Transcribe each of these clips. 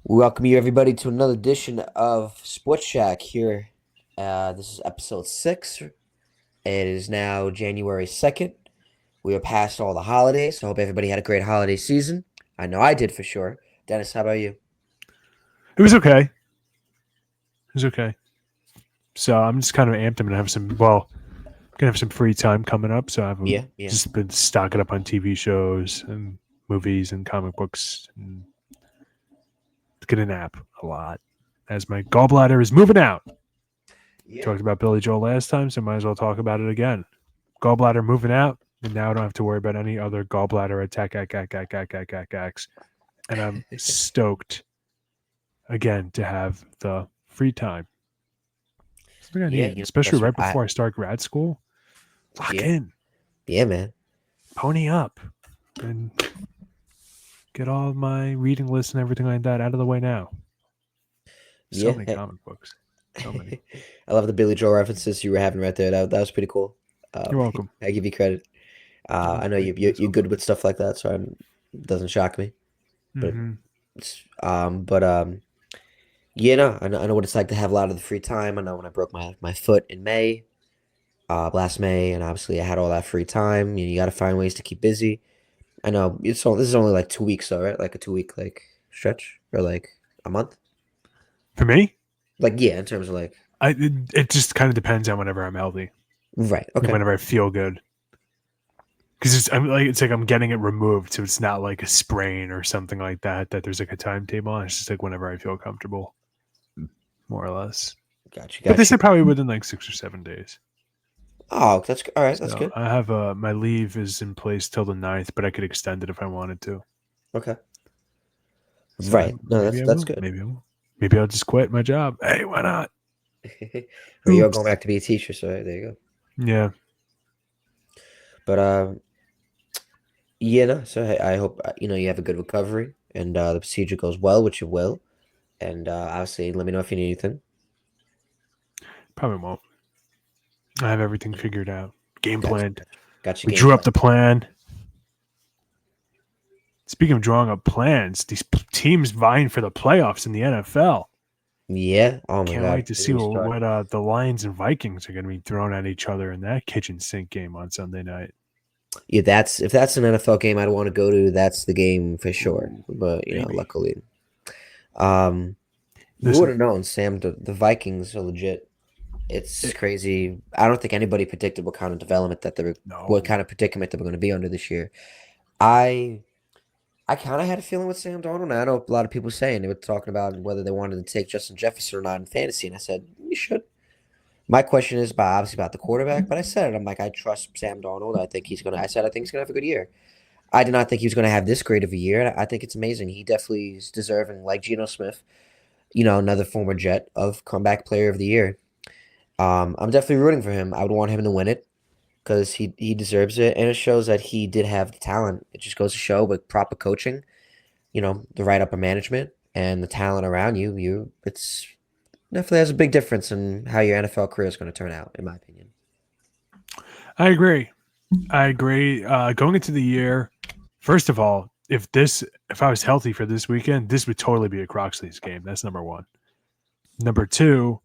We welcome you, everybody, to another edition of Sports Shack here. This is episode 6. It is now January 2nd. We are past all the holidays. I hope everybody had a great holiday season. I know I did for sure. Dennis, how about you? It was okay. It was okay. So I'm just kind of amped. I'm gonna have gonna have some free time coming up. So I've Yeah, yeah. just been stocking up on TV shows and movies and comic books and get a nap a lot as my gallbladder is moving out. Yeah. Talked about Billy Joel last time, so might as well talk about it again. Gallbladder moving out, and now I don't have to worry about any other gallbladder attacks. And I'm stoked again to have the free time. Something I Yeah, need, especially that's what right before I start grad school. Lock yeah. in, Yeah, man. pony up, and get all my reading lists and everything like that out of the way now. So Yeah. many comic books. So many. I love the Billy Joel references you were having right there. That was pretty cool. You're welcome. I give you credit. Oh, I know thank you. you're good with stuff like that, so it doesn't shock me. But Mm-hmm. yeah, no, I know what it's like to have a lot of the free time. I know when I broke my foot in May, last May, and obviously I had all that free time. You got to find ways to keep busy. I know this is only like 2 weeks though, right? Like a 2 week like stretch or like a month. For me, Like yeah, in terms of like it just kind of depends on whenever I'm healthy right. and Okay. whenever I feel good. Because it's like I'm getting it removed, so it's not like a sprain or something like that. That there's like a timetable on. It's just like whenever I feel comfortable, more or less. Got you. But they Got you. said probably within like 6 or 7 days. Oh, that's all right. That's So good. I have my leave is in place till the 9th, but I could extend it if I wanted to. Okay. So Right. No, maybe I that's will. good. Maybe I will. Maybe I'll just quit my job. Hey, why not? Or you're going Oops. back to be a teacher, so there you go. Yeah. But yeah, no. So I hope you have a good recovery and the procedure goes well, which it will. And obviously, let me know if you need anything. Probably won't. I have everything figured out. Game Got plan. you. Got your We game drew up plan. the plan. Speaking of drawing up plans, these teams vying for the playoffs in the NFL. Yeah. Oh my Can't God. wait to Don't get see me what, started. what the Lions and Vikings are going to be throwing at each other in that kitchen sink game on Sunday night. Yeah, that's if that's an NFL game I'd want to go to, that's the game for sure. Ooh, But baby. luckily, who would Listen, have known, Sam? The Vikings are legit. It's it, crazy. I don't think anybody predicted what kind of development that they were, what no. kind of predicament they were going to be under this year. I I kind of had a feeling with Sam Darnold. And I know a lot of people saying they were talking about whether they wanted to take Justin Jefferson or not in fantasy, and I said you should. My question is obviously about the quarterback, but I said it. I'm like I trust Sam Darnold. I think he's gonna. I said I think he's gonna have a good year. I did not think he was gonna have this great of a year. I think it's amazing. He definitely is deserving, like Geno Smith, another former Jet of comeback player of the year. I'm definitely rooting for him. I would want him to win it because he deserves it, and it shows that he did have the talent. It just goes to show with proper coaching, the right upper management and the talent around you, it's definitely has a big difference in how your NFL career is going to turn out, in my opinion. I agree. I agree. Going into the year, first of all, if I was healthy for this weekend, this would totally be a Croxley's game. That's number one. Number two,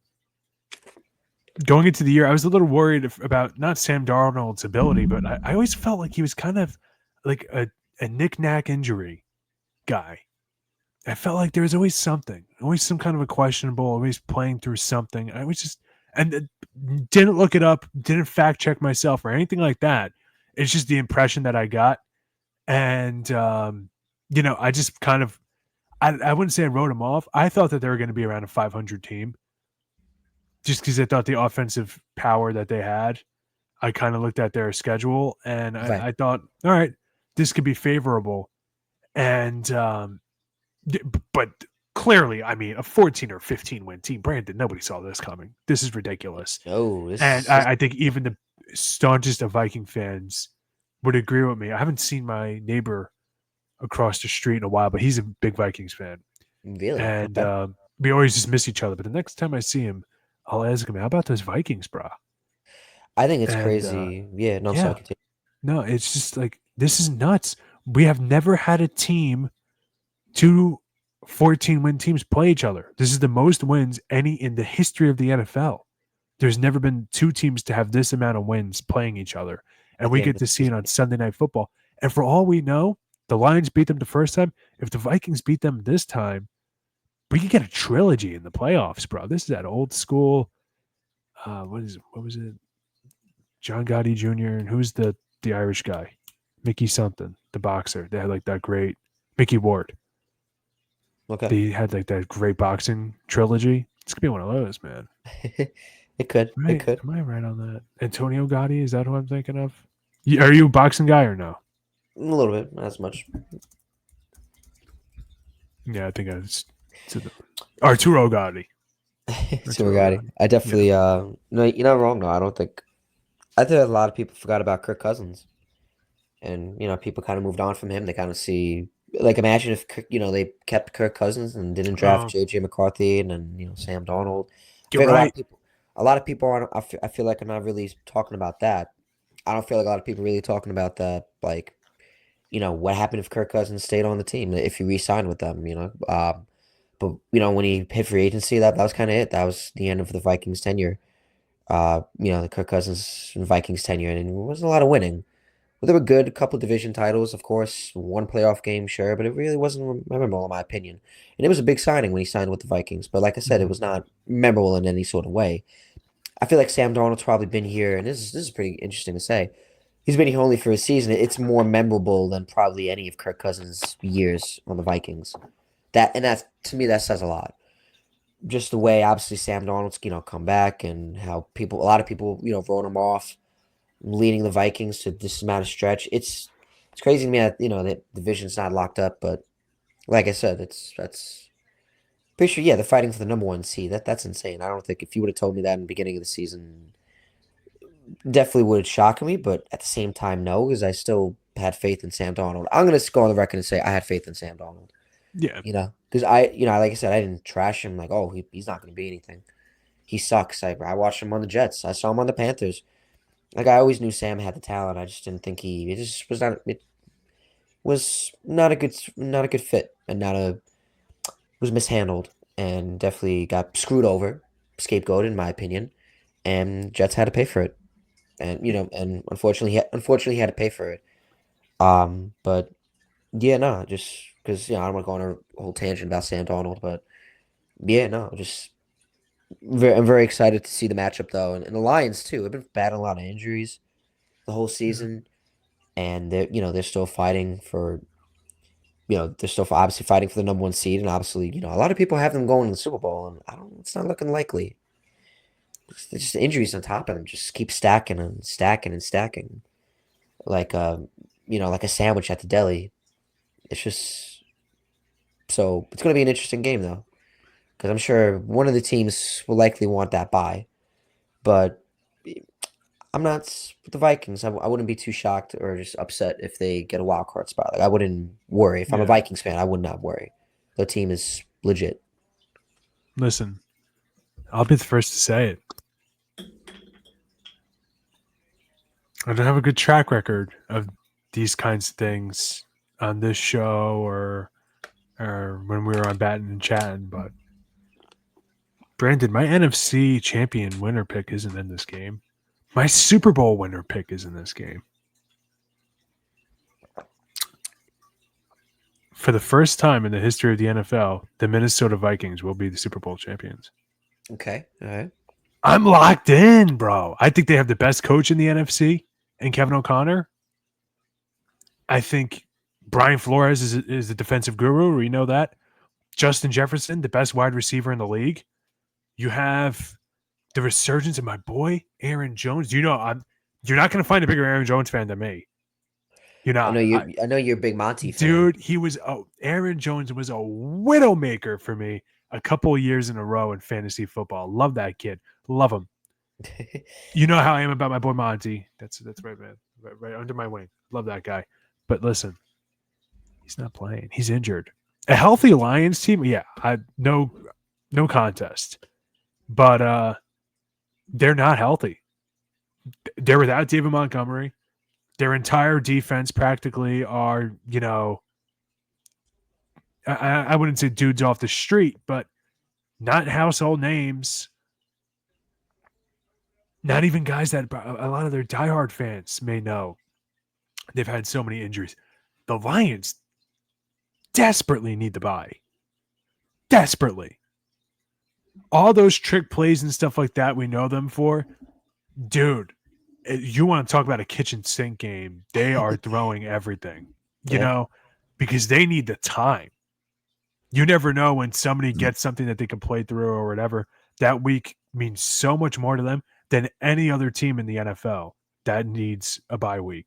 going into the year, I was a little worried about not Sam Darnold's ability, but I always felt like he was kind of like a knick-knack injury guy. I felt like there was always something, always some kind of a questionable, always playing through something. I was just, and didn't look it up, didn't fact check myself or anything like that. It's just the impression that I got. And, I just kind of, I wouldn't say I wrote him off. I thought that they were going to be around a 500 team just because I thought the offensive power that they had. I kind of looked at their schedule and Right. I thought, all right, this could be favorable. And, but clearly, I mean, a 14 or 15 win team, Brandon, nobody saw this coming. This is ridiculous. No, And this I think even the staunchest of Viking fans would agree with me. I haven't seen my neighbor across the street in a while, but he's a big Vikings fan. really And okay. we always just miss each other. But the next time I see him, I'll ask him, how about those Vikings, bro? I think it's And crazy. Yeah, no, I'm sorry. yeah, Continue. no, it's just like, this is nuts. We have never had a team to 14-win teams play each other. This is the most wins any in the history of the NFL. There's never been two teams to have this amount of wins playing each other. And at the we end get of to the see it season. on Sunday Night Football. And for all we know, the Lions beat them the first time. If the Vikings beat them this time, we could get a trilogy in the playoffs, bro. This is that old school. What was it? John Gotti Jr. and who's the Irish guy? Mickey something, the boxer. They had like that great Mickey Ward. Okay. They had like that great boxing trilogy. It's gonna be one of those, man. It could. It Right? could. Am I right on that? Antonio Gotti, is that who I'm thinking of? Are you a boxing guy or no? A little bit, not as much. Yeah, I think I was to the Arturo Gotti. Super Arturo Gotti. Gotti. I Yeah. definitely no, you're not wrong though. I think a lot of people forgot about Kirk Cousins. And people kind of moved on from him. They kind of see like imagine if they kept Kirk Cousins and didn't draft J.J. McCarthy and then Sam Darnold. I You're think right. a lot of people aren't. I feel like are not really talking about that. I don't feel like a lot of people really talking about that. Like what happened if Kirk Cousins stayed on the team if he re-signed with them. But when he hit free agency, that was kind of it. That was the end of the Vikings tenure. The Kirk Cousins and Vikings tenure, and it wasn't a lot of winning. Well, they were good. A couple division titles, of course. One playoff game, sure, but it really wasn't memorable in my opinion. And it was a big signing when he signed with the Vikings. But like I said, it Mhm. was not memorable in any sort of way. I feel like Sam Darnold's probably been here, and this is pretty interesting to say. He's been here only for a season. It's more memorable than probably any of Kirk Cousins' years on the Vikings. That's to me that says a lot. Just the way obviously Sam Darnold's come back and how a lot of people wrote him off leading the Vikings to this amount of stretch. It's crazy to me that that division's not locked up, but like I said, that's pretty sure. Yeah, they're fighting for the number one seed. That's insane. I don't think if you would have told me that in the beginning of the season, definitely would shock me. But at the same time, no, because I still had faith in Sam Donald. I'm gonna go on the record and say I had faith in Sam Donald. Yeah. Because like I said, I didn't trash him like, oh, he's not gonna be anything. He sucks. I watched him on the Jets. I saw him on the Panthers. Like I always knew Sam had the talent. I just didn't think he. It just was not. It was not a good fit, and not a was mishandled, and definitely got screwed over, scapegoated in my opinion, and Jets had to pay for it, and and unfortunately he had to pay for it. But yeah, no, just because I don't want to go on a whole tangent about Sam Donald, but yeah, no, just I'm very excited to see the matchup though, and the Lions too. They've been battling a lot of injuries the whole Yeah. season, and they're still fighting for they're still obviously fighting for the number one seed, and obviously a lot of people have them going to the Super Bowl, and I don't. It's not looking likely. It's just injuries on top of them just keep stacking and stacking and stacking, like like a sandwich at the deli. It's just so it's going to be an interesting game though, because I'm sure one of the teams will likely want that bye, but I'm not with the Vikings. I wouldn't be too shocked or just upset if they get a wild card spot. Like I wouldn't worry. If I'm a Yeah. Vikings fan, I would not worry. The team is legit. Listen, I'll be the first to say it. I don't have a good track record of these kinds of things on this show or when we were on batting and chatting, but Brandon, my NFC champion winner pick isn't in this game. My Super Bowl winner pick is in this game. For the first time in the history of the NFL, the Minnesota Vikings will be the Super Bowl champions. Okay. All right. I'm locked in, bro. I think they have the best coach in the NFC and Kevin O'Connor. I think Brian Flores is the defensive guru. We know that. Justin Jefferson, the best wide receiver in the league. You have the resurgence of my boy Aaron Jones. You're not going to find a bigger Aaron Jones fan than me. You're I know not. you. I know you're a big Monty fan. Dude, Aaron Jones was a widow maker for me a couple of years in a row in fantasy football. Love that kid. Love him. You know how I am about my boy Monty. That's right, man. Right under my wing. Love that guy. But listen, he's not playing. He's injured. A healthy Lions team, yeah, no contest. But they're not healthy. They're without David Montgomery. Their entire defense practically are, I wouldn't say dudes off the street, but not household names. Not even guys that a lot of their diehard fans may know. They've had so many injuries. The Lions desperately need the bye. Desperately. All those trick plays and stuff like that we know them for. Dude, you want to talk about a kitchen sink game. They are throwing everything, Yeah, because they need the time. You never know when somebody gets something that they can play through or whatever. That week means so much more to them than any other team in the NFL that needs a bye week.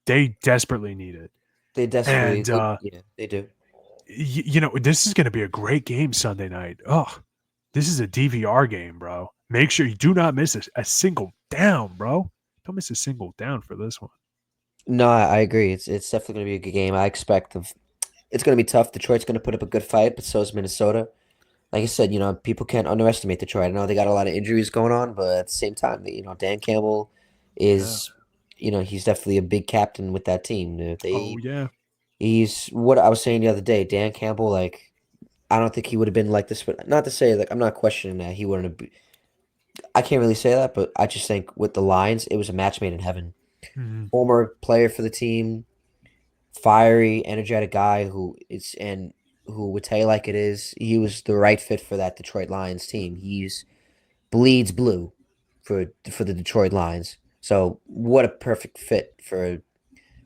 They desperately need it. they desperately And, would. Yeah, they do. this is going to be a great game Sunday night. Oh, this is a DVR game, bro. Make sure you do not miss a single down, bro. Don't miss a single down for this one. No, I agree. It's definitely going to be a good game. I expect it's going to be tough. Detroit's going to put up a good fight, but so is Minnesota. Like I said, people can't underestimate Detroit. I know they got a lot of injuries going on, but at the same time, Dan Campbell Yeah. is, he's definitely a big captain with that team. Oh, yeah. He's what I was saying the other day. Dan Campbell, like, I don't think he would have been like this. But not to say, like, I'm not questioning that he wouldn't have. I can't really say that, but I just think with the Lions, it was a match made in heaven. Mhm. Former player for the team, fiery, energetic guy who would tell you like it is. He was the right fit for that Detroit Lions team. He's bleeds blue for the Detroit Lions. So what a perfect fit for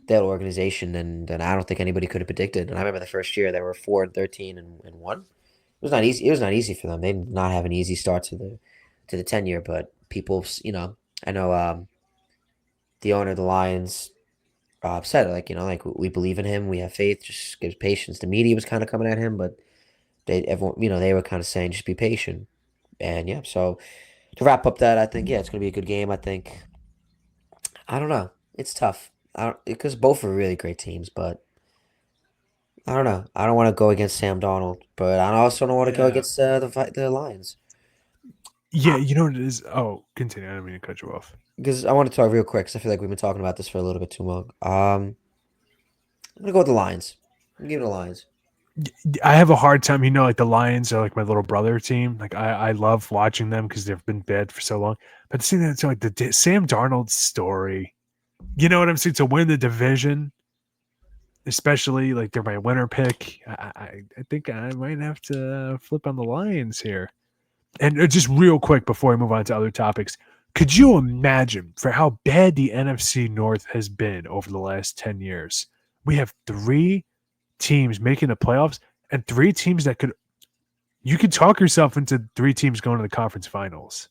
that organization, and I don't think anybody could have predicted. And I remember the first year they were 4-13 and one. It was not easy. It was not easy for them. They did not have an easy start to the tenure, but people, I know the owner of the Lions said it, like like we believe in him, we have faith, just give patience. The media was kind of coming at him, but everyone they were kind of saying just be patient. And yeah, so to wrap up that, I think it's gonna be a good game. I think I don't know, it's tough. I don't because both are really great teams, but I don't know. I don't want to go against Sam Donald, but I also don't want to go Yeah. against the Lions. Yeah, you know what it is? Oh, continue. I didn't mean to cut you off. Because I want to talk real quick, because I feel like we've been talking about this for a little bit too long. I'm gonna go with the Lions. I'm gonna give it the Lions. I have a hard time. Like the Lions are like my little brother team. Like I love watching them because they've been bad for so long. But seeing that, like the Sam Darnold story, you know what I'm saying? To win the division, especially like they're my winner pick. I think I might have to flip on the Lions here. And just real quick before we move on to other topics, could you imagine for how bad the NFC North has been over the last 10 years? We have three teams making the playoffs and three teams that you could talk yourself into three teams going to the conference finals.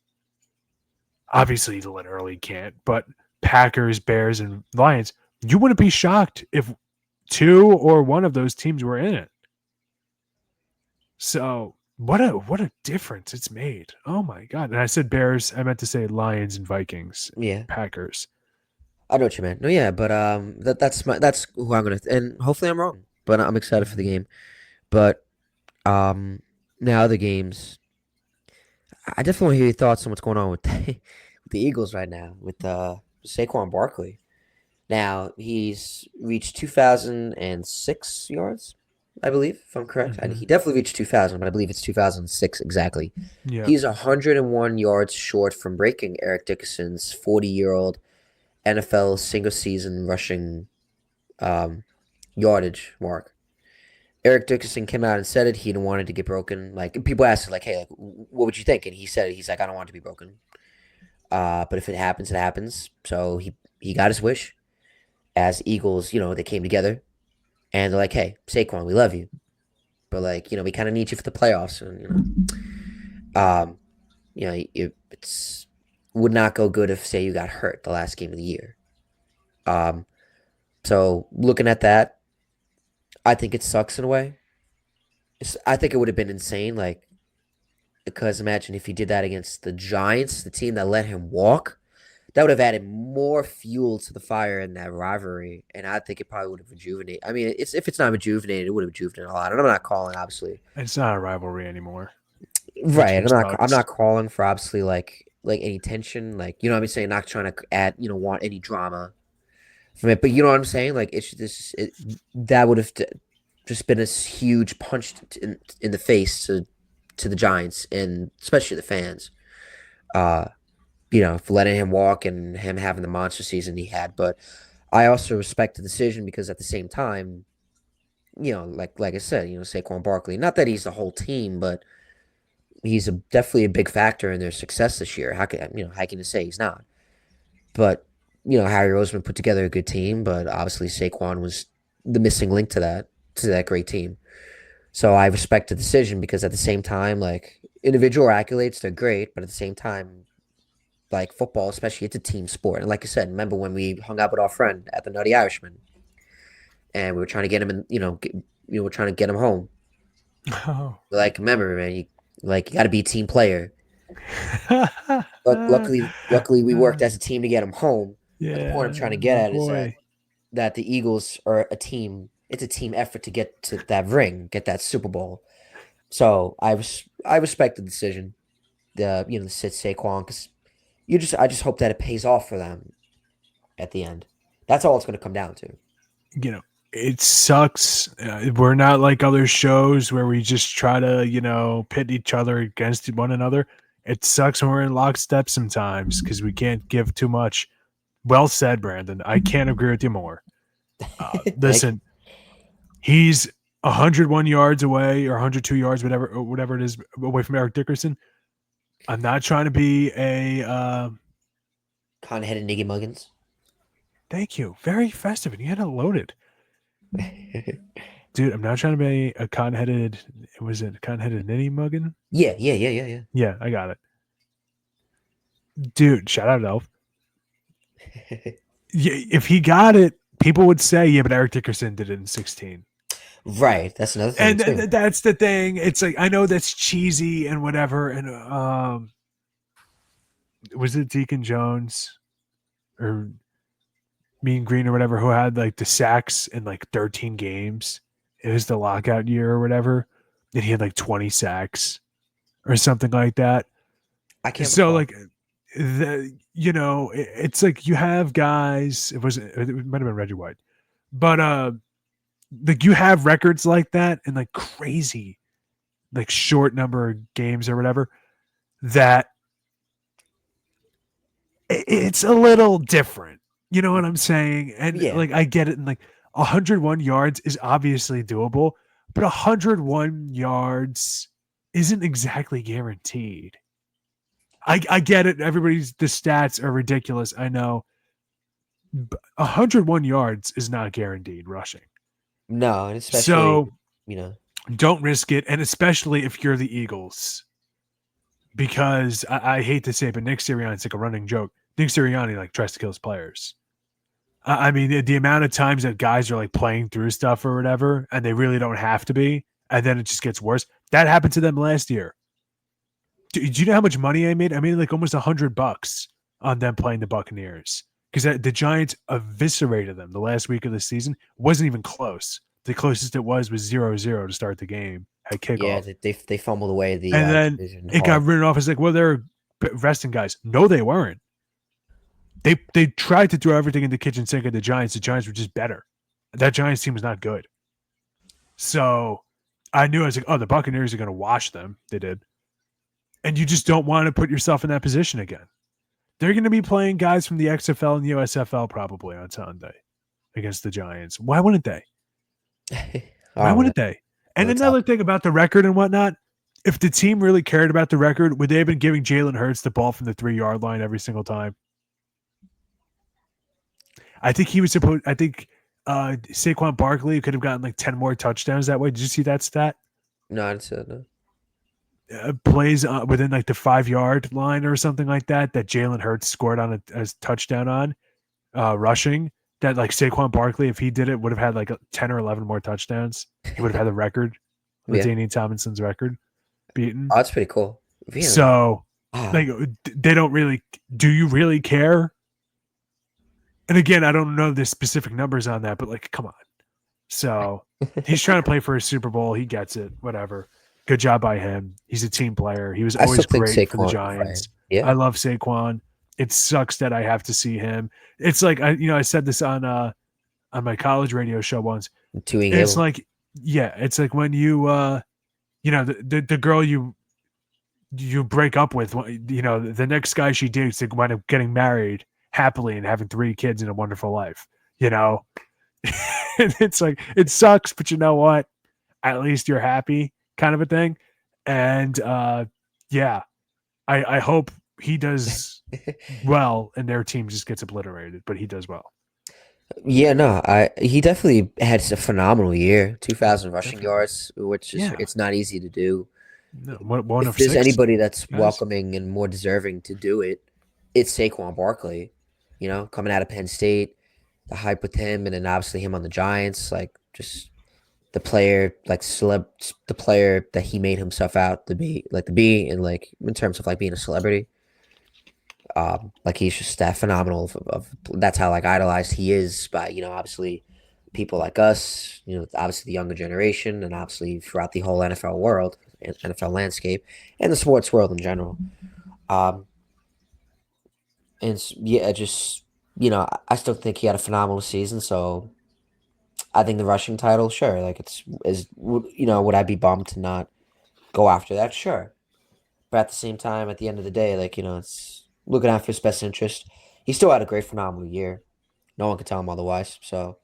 Obviously, the literally can't, but Packers, Bears, and Lions, you wouldn't be shocked if two or one of those teams were in it. So what a difference it's made. Oh my god. And I said Bears, I meant to say Lions and Vikings, Yeah, Packers. I know what you meant. No, yeah, but that's who I'm gonna, and hopefully I'm wrong. But I'm excited for the Mhm. game. But um, now the games. I definitely want to hear your thoughts on what's going on with with the Eagles right now with Saquon Barkley. Now he's reached 2,006 yards, I believe, if I'm correct. And he Mhm. definitely reached 2,000, but I believe it's 2006 exactly. Yeah. He's 101 yards short from breaking Eric Dickerson's 40-year-old NFL single season rushing um, yardage mark. Eric Dickerson came out and said it. He didn't want it to get broken. Like people asked, like, "Hey, like, what would you think?" And he said, "He's like, I don't want it to be broken. But if it happens, it happens." So he got his wish. As Eagles, they came together and they're like, "Hey, Saquon, we love you, but like, we kind of need you for the playoffs." And it's would not go good if say you got hurt the last game of the year. Um, so looking at that, I think it sucks in a way. I think it would have been insane, like because imagine if he did that against the Giants, the team that let him walk. That would have added more fuel to the fire in that rivalry, and I think it probably would have rejuvenated. I mean, if it's not rejuvenated, it would have rejuvenated a lot. And I'm not calling, obviously, It's not a rivalry anymore, which right. I'm which not. I'm sucks. not calling for obviously like any tension, like what I'm saying. Not trying to add, want any drama from it, but you know what I'm saying. Like it's this. That would have just been a huge punch in the face to the Giants and especially the fans. Uh, for letting him walk and him having the monster season he had. But I also respect the decision because at the same time, like I said, Saquon Barkley. Not that he's the whole team, but he's definitely a big factor in their success this year. How can you say he's not? But Harry Roseman put together a good team, but obviously Saquon was the missing link to that great team. So I respect the decision because at the same time, like individual accolades, they're great, but at the same time, like football, especially, it's a team sport. And like I said, remember when we hung out with our friend at the Nutty Irishman, and we were trying to get him in, we're trying to get him home. Oh. Like, remember, man, you got to be a team player. Luckily, we worked as a team to get him home. But the point I'm trying to Yeah, get my at is that boy. the Eagles are a team. It's a team effort to get to that ring, get that Super Bowl. So I respect the decision. The sit Saquon because I just hope that it pays off for them at the end. That's all it's going to come down to. You know, it sucks. We're not like other shows where we just try to, pit each other against one another. It sucks when we're in lockstep sometimes because we can't give too much. Well said, Brandon. I can't agree with you more. Thank you. Listen, he's 101 yards away or 102 yards, whatever it is, away from Eric Dickerson. I'm not trying to be a. Con-headed Niggy Muggins. Thank you. Very festive, and you had it loaded. Dude, I'm not trying to be a con-headed. Was it con-headed nitty muggin? Yeah. Yeah, I got it. Dude, shout out Elf. Yeah, if he got it, people would say, "Yeah, but Eric Dickerson did it in 16." Right, that's another thing And too. that's the thing. It's like I know that's cheesy and whatever. And was it Deacon Jones or Mean Green or whatever who had like the sacks in like 13 games? It was the lockout year or whatever, and he had like 20 sacks or something like that. I can't So recall. like it's like you have guys. It might have been Reggie White, but like you have records like that and like crazy, like short number of games or whatever that it's a little different. You know what I'm saying? And Yeah, like I get it. And like 101 yards is obviously doable, but 101 yards isn't exactly guaranteed. I get it. The stats are ridiculous. I know. 101 yards is not guaranteed rushing. no, and especially So you know, don't risk it. And especially if you're the Eagles, because I hate to say it, but Nick Sirianni's like a running joke. Nick Sirianni like tries to kill his players. I mean, the amount of times that guys are like playing through stuff or whatever, and they really don't have to be, and then it just gets worse. That happened to them last year. Do you know how much money I made? I made like almost $100 on them playing the Buccaneers because the Giants eviscerated them the last week of the season. It wasn't even close. The closest it was 0-0 to start the game at yeah, kickoff. they fumbled away the And then division it got hard. written off as like, well, they're resting guys. No, they weren't. They tried to throw everything in the kitchen sink at the Giants. The Giants were just better. That Giants team was not good. So I knew I was like, oh, the Buccaneers are going to wash them. They did. And you just don't want to put yourself in that position again. They're going to be playing guys from the XFL and the USFL probably on Sunday against the Giants. Why wouldn't they? Why Oh, wouldn't they? And no another top. thing about the record and whatnot, if the team really cared about the record, would they have been giving Jalen Hurts the ball from the 3-yard line every single time? I think he was supposed. I think Saquon Barkley could have gotten like 10 more touchdowns that way. Did you see that stat? No, I didn't say that. No. Plays within like the 5-yard line or something like that Jalen Hurts scored on a touchdown on rushing. That like Saquon Barkley, if he did it, would have had like 10 or 11 more touchdowns. He would have had the record, Yeah, Latainian Tomlinson's record beaten. oh, that's pretty cool. Yeah. So Ah, like they don't really. Do you really care? And again, I don't know the specific numbers on that, but like, come on. So he's trying to play for a Super Bowl. He gets it. Whatever. Good job by him. He's a team player. He was I still always think great for the Saquon. Right. Giants. Yeah. I love Saquon. It sucks that I have to see him. It's like I said this on my college radio show once. Two being It's able. like yeah, it's like when the girl you break up with, the next guy she dates, they wind up getting married happily and having 3 kids and a wonderful life. You know, it's like it sucks, but you know what? At least you're happy, kind of a thing. And yeah, I hope he does well and their team just gets obliterated, but he does well. Yeah, no, I he definitely had a phenomenal year. 2,000 rushing Definitely. yards, which is Yeah. it's not easy to do. No, one If of there's 6 anybody that's guys. welcoming and more deserving to do it, it's Saquon Barkley. You know, coming out of Penn State, the hype with him, and then obviously him on the Giants, like just the player that he made himself out to be, and like in terms of like being a celebrity. Like he's just that phenomenal. That's how like idolized he is by obviously people like us. Obviously the younger generation, and obviously throughout the whole NFL world, and NFL landscape, and the sports world in general. Um, yeah, just I still think he had a phenomenal season. So I think the rushing title, sure, like would I be bummed to not go after that? Sure, but at the same time, at the end of the day, like it's looking out for his best interest. He still had a great, phenomenal year. No one can tell him otherwise. So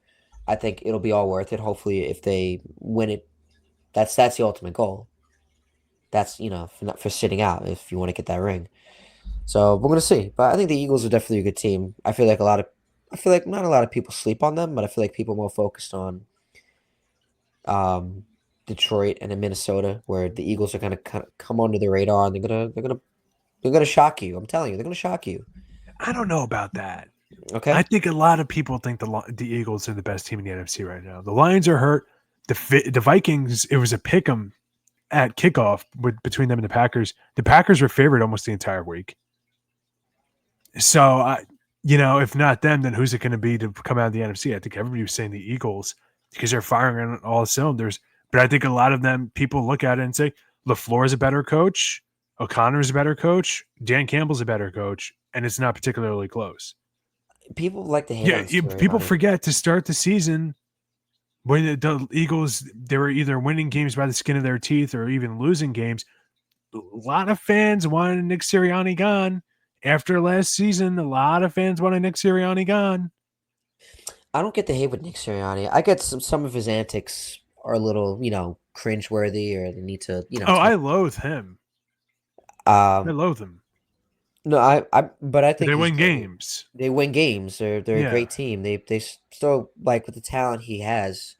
I think it'll be all worth it. Hopefully, if they win it, that's the ultimate goal. That's for sitting out if you want to get that ring. So we're gonna see. But I think the Eagles are definitely a good team. I feel like not a lot of people sleep on them, but I feel like people are more focused on um, Detroit and in Minnesota, where the Eagles are gonna kind of come under the radar and they're gonna shock you. I'm telling you, they're gonna shock you. I don't know about that. I Okay. think a lot of people think the Eagles are the best team in the NFC right now. The Lions are hurt. The Vikings, it was a pick 'em at kickoff between them and the Packers. The Packers were favored almost the entire week. So, if not them, then who's it going to be to come out of the NFC? I think everybody was saying the Eagles because they're firing on all cylinders. But I think a lot of them, people look at it and say, LaFleur is a better coach. O'Connor is a better coach. Dan Campbell's a better coach. And it's not particularly close. People like to hate Yeah, on people Sirianni. forget to start the season when the Eagles, they were either winning games by the skin of their teeth or even losing games. A lot of fans wanted Nick Sirianni gone. After last season, a lot of fans wanted Nick Sirianni gone. I don't get the hate with Nick Sirianni. I get some of his antics are a little, cringeworthy, or they need to, Oh, tone. I loathe him. I Um, loathe him. no, but I But think they he's win good. games. They win games. They're a Yeah. great team. Still like with the talent he has.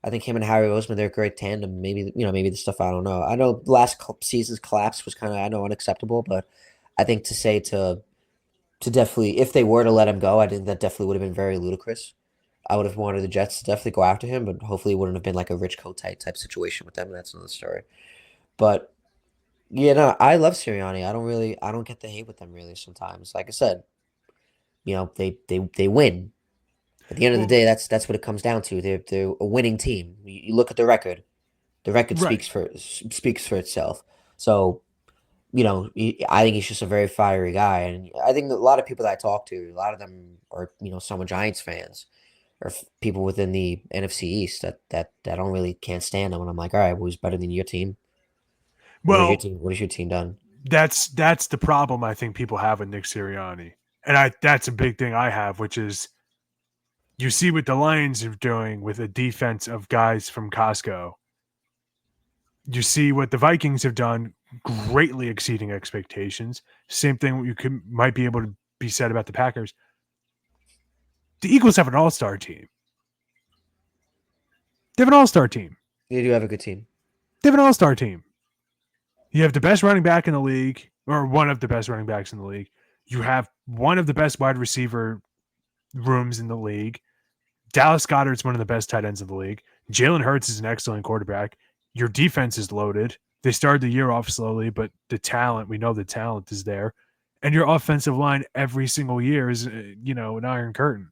I think him and Harry Roseman, they're a great tandem. Maybe the stuff I don't know. I know last season's collapse was kind of I know unacceptable, but I think to definitely if they were to let him go, I think that definitely would have been very ludicrous. I would have wanted the Jets to definitely go after him, but hopefully it wouldn't have been like a Rich Kotite type situation with them. That's another story. But yeah, no, I love Sirianni. I don't get the hate with them really sometimes. Like I said, they win. At the end of the Well, day, that's what it comes down to. They're a winning team. You look at the record. The record right. speaks for itself. So I think he's just a very fiery guy, and I think that a lot of people that I talk to, a lot of them are some are Giants fans or people within the NFC East that don't really can't stand him. And I'm like, all right, well, who's better than your team? Well, What has your team done? that's the problem I think people have with Nick Sirianni. And that's a big thing I have, which is you see what the Lions are doing with a defense of guys from Costco. You see what the Vikings have done, greatly exceeding expectations. Same thing might be able to be said about the Packers. The Eagles have an all-star team. They have an all-star team. They do have a good team. They have an all-star team. You have the best running back in the league, or one of the best running backs in the league. You have one of the best wide receiver rooms in the league. Dallas Goedert's one of the best tight ends in the league. Jalen Hurts is an excellent quarterback. Your defense is loaded. They started the year off slowly, but we know the talent is there. And your offensive line every single year is, an iron curtain.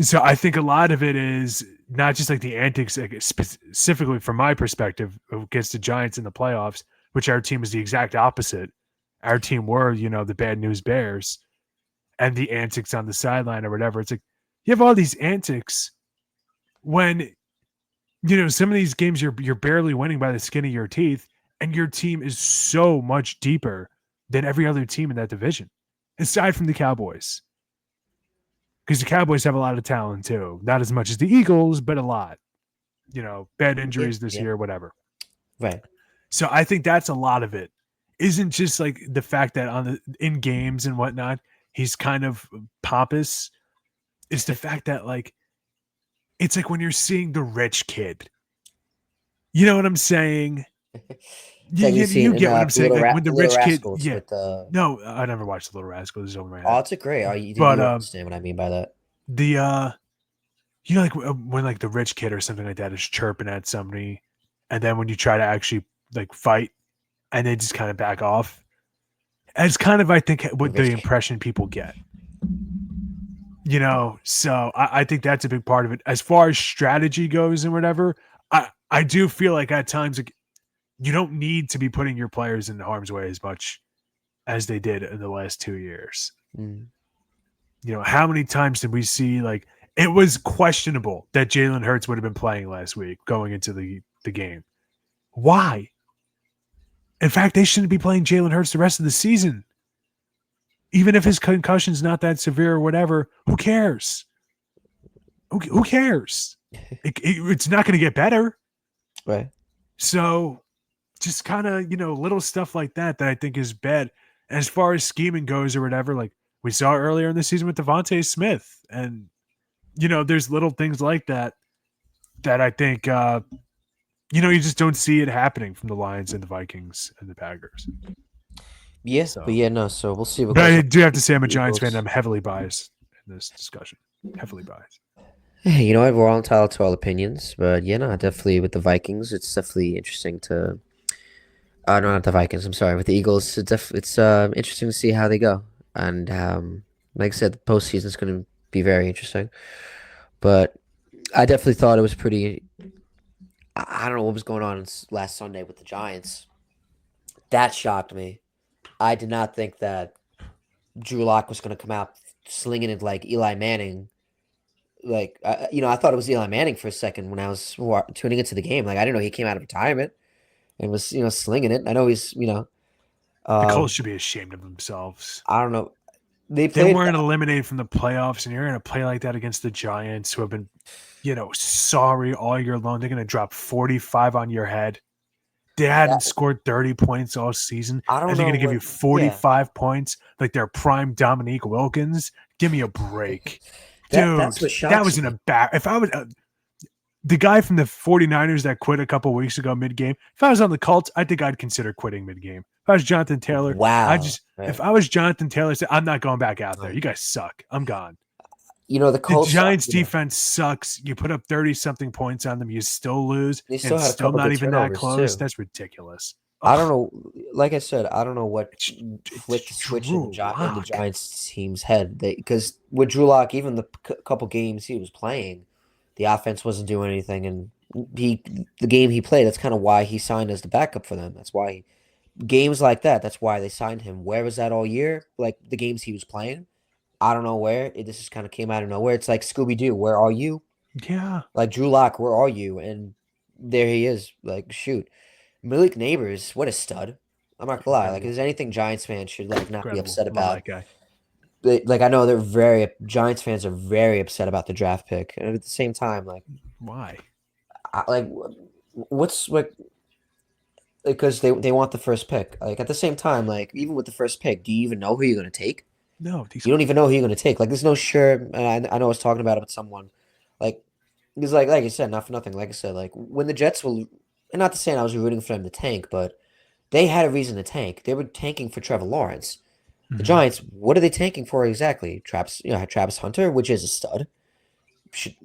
So I think a lot of it is not just like the antics, like specifically from my perspective against the Giants in the playoffs, which our team is the exact opposite. Our team were, the bad news bears and the antics on the sideline or whatever. It's like you have all these antics when some of these games you're barely winning by the skin of your teeth, and your team is so much deeper than every other team in that division, aside from the Cowboys. Because the Cowboys have a lot of talent too. Not as much as the Eagles, but a lot. Bad Yeah, injuries this yeah, year, whatever. right. So I think that's a lot of it. Isn't just like the fact that in games and whatnot, he's kind of pompous. It's the fact that like it's like when you're seeing the rich kid. You know what I'm saying? It's like we've seen You in get what I'm saying? Like when the Little rich kid, Rascals yeah. with No, I never watched the Little Rascals. It's over my oh, head. it's a great. Oh, you But understand what I mean by that? the like when like the rich kid or something like that is chirping at somebody, and then when you try to actually like fight, and they just kind of back off. It's kind of I think The what the rich. impression people get. So I think that's a big part of it. As far as strategy goes and whatever, I do feel like at times like, you don't need to be putting your players in harm's way as much as they did in the last 2 years. Mm. How many times did we see like it was questionable that Jalen Hurts would have been playing last week going into the game? Why? In fact, they shouldn't be playing Jalen Hurts the rest of the season. Even if his concussion's not that severe or whatever, who cares? Who cares? It's not going to get better. Right. So just kind of, little stuff like that I think is bad. As far as scheming goes or whatever, like we saw earlier in the season with Devontae Smith. And, there's little things like that I think, you just don't see it happening from the Lions and the Vikings and the Packers. Yeah, but So, yeah, no. So we'll see what but goes I on. do have to say I'm a Giants fan. Eagles. I'm heavily biased in this discussion. Heavily biased. Hey, you know what? We're all entitled to all opinions, but yeah, no, definitely with the Vikings, it's definitely interesting to. No, not the Vikings. I'm sorry, with the Eagles, it's interesting to see how they go, and like I said, the postseason is going to be very interesting. But I definitely thought it was pretty. I don't know what was going on last Sunday with the Giants. That shocked me. I did not think that Drew Lock was going to come out slinging it like Eli Manning. Like, I thought it was Eli Manning for a second when I was tuning into the game. Like, I didn't know he came out of retirement and was, slinging it. I know he's, The Colts um, should be ashamed of themselves. I don't know. They They played. weren't eliminated from the playoffs, and you're going to play like that against the Giants, who have been, sorry all year long. They're going to drop 45 on your head. They That, hadn't scored 30 points all season, I don't and they're know going to give you what. Yeah, 45 points like they're prime Dominique Wilkins. Give me a break. that's Dude, what that shocks was me. if I was the guy from the 49ers that quit a couple weeks ago mid-game, if I was on the Colts, I think I'd consider quitting mid-game. If I was Jonathan Taylor, Wow. if Right. I was Jonathan Taylor, I'm not going back out there. Um, You guys suck. I'm gone. the The Colts. Giants defense sucks. You put up 30 something points on them, you still lose, They and still had a still couple not good even that turnovers close. too. That's ridiculous. I don't Ugh. know. Like I said, I don't know what flipped It's the switch in Drew the Lock. Giants team's head. Because with Drew Lock, even the couple games he was playing, the offense wasn't doing anything, and the game he played. That's kind of why he signed as the backup for them. That's why games like that. That's why they signed him. Where was that all year? Like the games he was playing. I don't know where. This just kind of came out of nowhere. It's like Scooby Doo. Where are you? Yeah. Like Drew Lock. Where are you? And there he is. Like shoot. Malik Neighbors, what a stud. I'm not gonna lie. Like, if Incredible. there's anything Giants fans should like not be Incredible. upset Love about. that guy. Like, I know they're very Giants fans are very upset about the draft pick, and at the same time, like, Why? like, what's like because they want the first pick. Like at the same time, like even with the first pick, do you even know who you're gonna take? No, these You don't even know who you're gonna take. Like, there's no sure. And I know I was talking about it with someone. Like, because like I said, not for nothing. Like I said, like when the Jets were, and not to say I was rooting for them to tank, but they had a reason to tank. They were tanking for Trevor Lawrence. The Mhm. Giants, what are they tanking for exactly? Travis Hunter, which is a stud.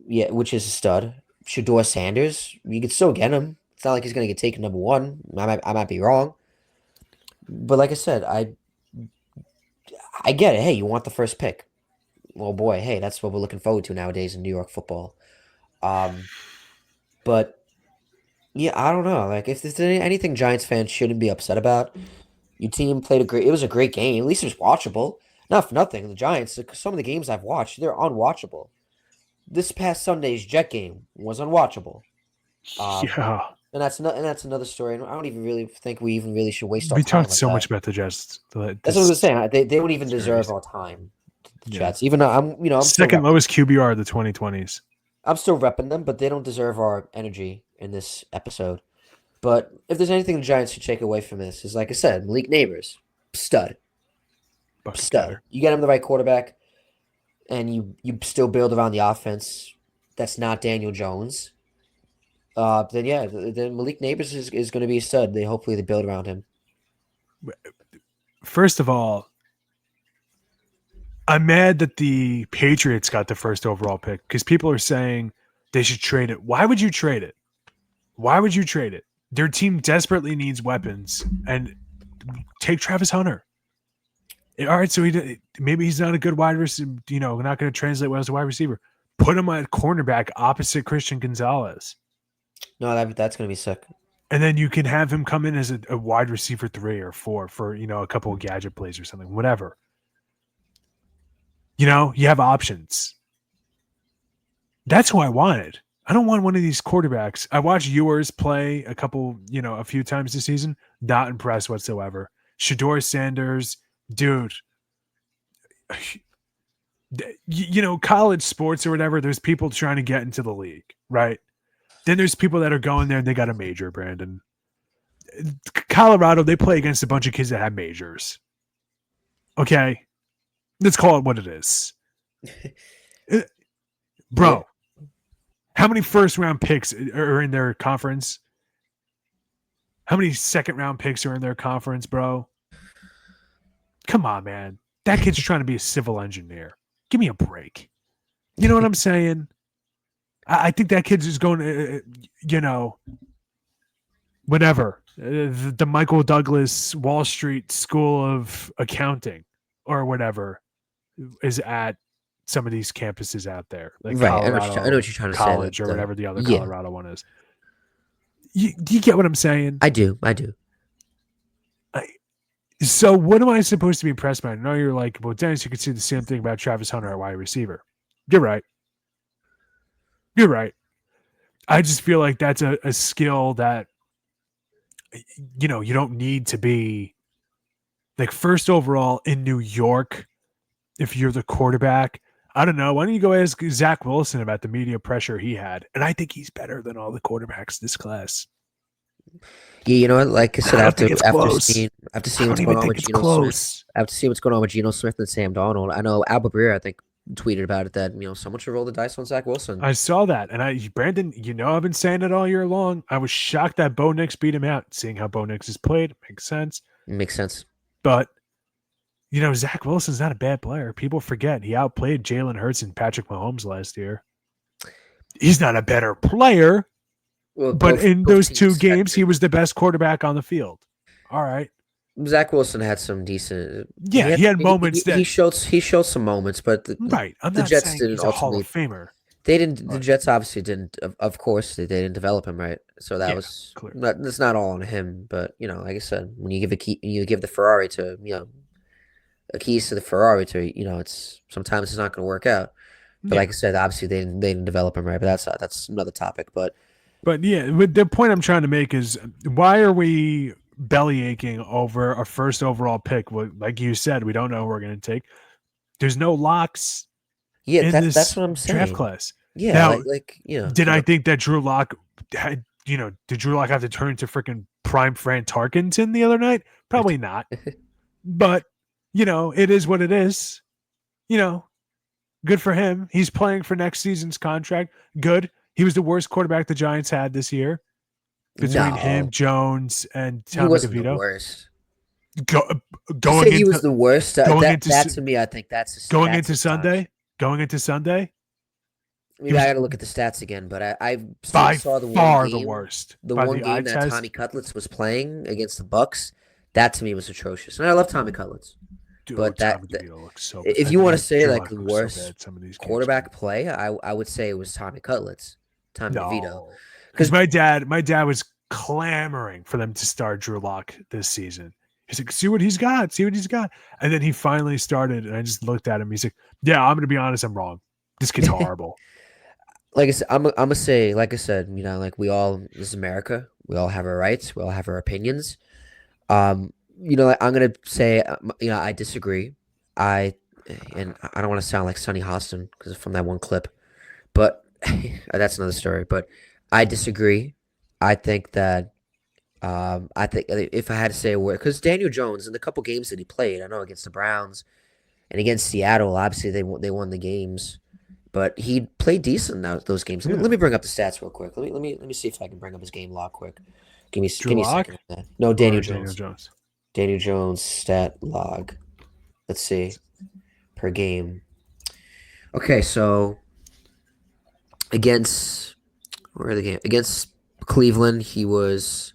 Which is a stud. Shador Sanders, you could still get him. It's not like he's gonna get taken number one. I might be wrong, but like I said, I get it. Hey, you want the first pick? Well, boy, hey, that's what we're looking forward to nowadays in New York football. Um, but yeah, I don't know. Like, if there's anything Giants fans shouldn't be upset about, your team played a great. It was a great game. At least it was watchable. Not for nothing. The Giants. Some of the games I've watched, they're unwatchable. this past Sunday's Jet game was unwatchable. Um, Yeah. and that's another story. And I don't even really think we even really should waste our We time talked like so much that. about the Jets That's what I was this saying. They don't even deserve series. our time. The Yeah. Jets, even though I'm still Second repping. lowest QBR of the 2020s. I'm still repping them, but they don't deserve our energy in this episode. But if there's anything the Giants should take away from this, is like I said, Malik Neighbors, stud, Bucket stud. getter. You get him the right quarterback, and you still build around the offense. That's not Daniel Jones. Then yeah, then Malik Neighbors is going to be a stud. Hopefully they build around him. First of all, I'm mad that the Patriots got the first overall pick because people are saying they should trade it. Why would you trade it? Why would you trade it? Their team desperately needs weapons, and take Travis Hunter. All right, so maybe he's not a good wide receiver, not going to translate well as a wide receiver. Put him at cornerback opposite Christian Gonzalez. No, that's going to be sick. And then you can have him come in as a wide receiver 3 or 4 for, a couple of gadget plays or something, whatever. You have options. That's who I wanted. I don't want one of these quarterbacks. I watched yours play a few times this season. Not impressed whatsoever. Shador Sanders, dude. College sports or whatever, there's people trying to get into the league, right? Then there's people that are going there and they got a major, Brandon. Colorado, they play against a bunch of kids that have majors. Okay? Let's call it what it is. Bro, how many first-round picks are in their conference? How many second-round picks are in their conference, bro? Come on, man. That kid's trying to be a civil engineer. Give me a break. You know what I'm saying? I think that kid's just going to, whatever. The Michael Douglas Wall Street School of Accounting or whatever is at some of these campuses out there, like Right. Colorado I know what you're trying to College say. or whatever the other Yeah, Colorado one is. Do you get what I'm saying? I do. So what am I supposed to be impressed by? I know you're like, well, Dennis, you could say the same thing about Travis Hunter at wide receiver. You're right. I just feel like that's a skill that, you don't need to be like first overall in New York if you're the quarterback. I don't know. Why don't you go ask Zach Wilson about the media pressure he had? And I think he's better than all the quarterbacks this class. Yeah, you know what? Like I said, I don't think it's close. after seeing what's going on with Geno Smith, after seeing what's going on with Geno Smith and Sam Darnold, I know Albert Breer, I think, tweeted about it that someone should roll the dice on Zach Wilson. I saw that, and Brandon, I've been saying it all year long. I was shocked that Bo Nix beat him out. Seeing how Bo Nix has played makes sense. But Zach Wilson's not a bad player. People forget he outplayed Jalen Hurts and Patrick Mahomes last year. He's not a better player. Well, but in those two games, he was the best quarterback on the field. All right. Zach Wilson had some decent. Yeah, he had moments that he showed some moments, but right. I'm the not Jets saying didn't he's a Hall of Famer. They didn't. The Jets obviously didn't. Of course, they didn't develop him right. So that was clear. That's not all on him. But like I said, when you give the Ferrari to a keys to the Ferrari to it's sometimes it's not going to work out. But like I said, obviously they didn't develop him right. But that's another topic. But yeah, the point I'm trying to make is why are we belly aching over a first overall pick? Well, like you said, we don't know who we're going to take. There's no locks. Yeah, that's what I'm saying. Draft class. Yeah, now, did I think that Drew Lock had? Did Drew Lock have to turn to freaking prime Fran Tarkenton the other night? Probably not. But it is what it is. Good for him. He's playing for next season's contract. Good. He was the worst quarterback the Giants had this year. Between him, Jones, and Tommy DeVito. He wasn't the worst. He was the worst. That to me, I think that's going into Sunday. Going into Sunday. Maybe I got to look at the stats again, but I saw the one game, the worst. The one game that Tommy Cutlets was playing against the Bucks, that to me was atrocious, and I love Tommy Cutlets. Dude, but so if you want to say like the worst quarterback play, I would say it was Tommy Cutlets, Tommy DeVito. Because my dad was clamoring for them to start Drew Lock this season. He's like, see what he's got. And then he finally started, and I just looked at him. He's like, yeah, I'm going to be honest, I'm wrong. This kid's horrible. like I said, I'm gonna say, like I said, like we all, this is America. We all have our rights. We all have our opinions. I'm gonna say, I disagree. I and I don't want to sound like Sonny Hostin because from that one clip, but that's another story. But I disagree. I think that I think if I had to say a word, because Daniel Jones in the couple games that he played, I know against the Browns and against Seattle, obviously they won the games, but he played decent in those games. Let me, Yeah. let me bring up the stats real quick. Let me see if I can bring up his game log quick. Give Drew me a Lock second on that. No, Daniel or Daniel Jones. Jones? Daniel Jones stat log. Let's see per game. Okay, so against where are the game against Cleveland, he was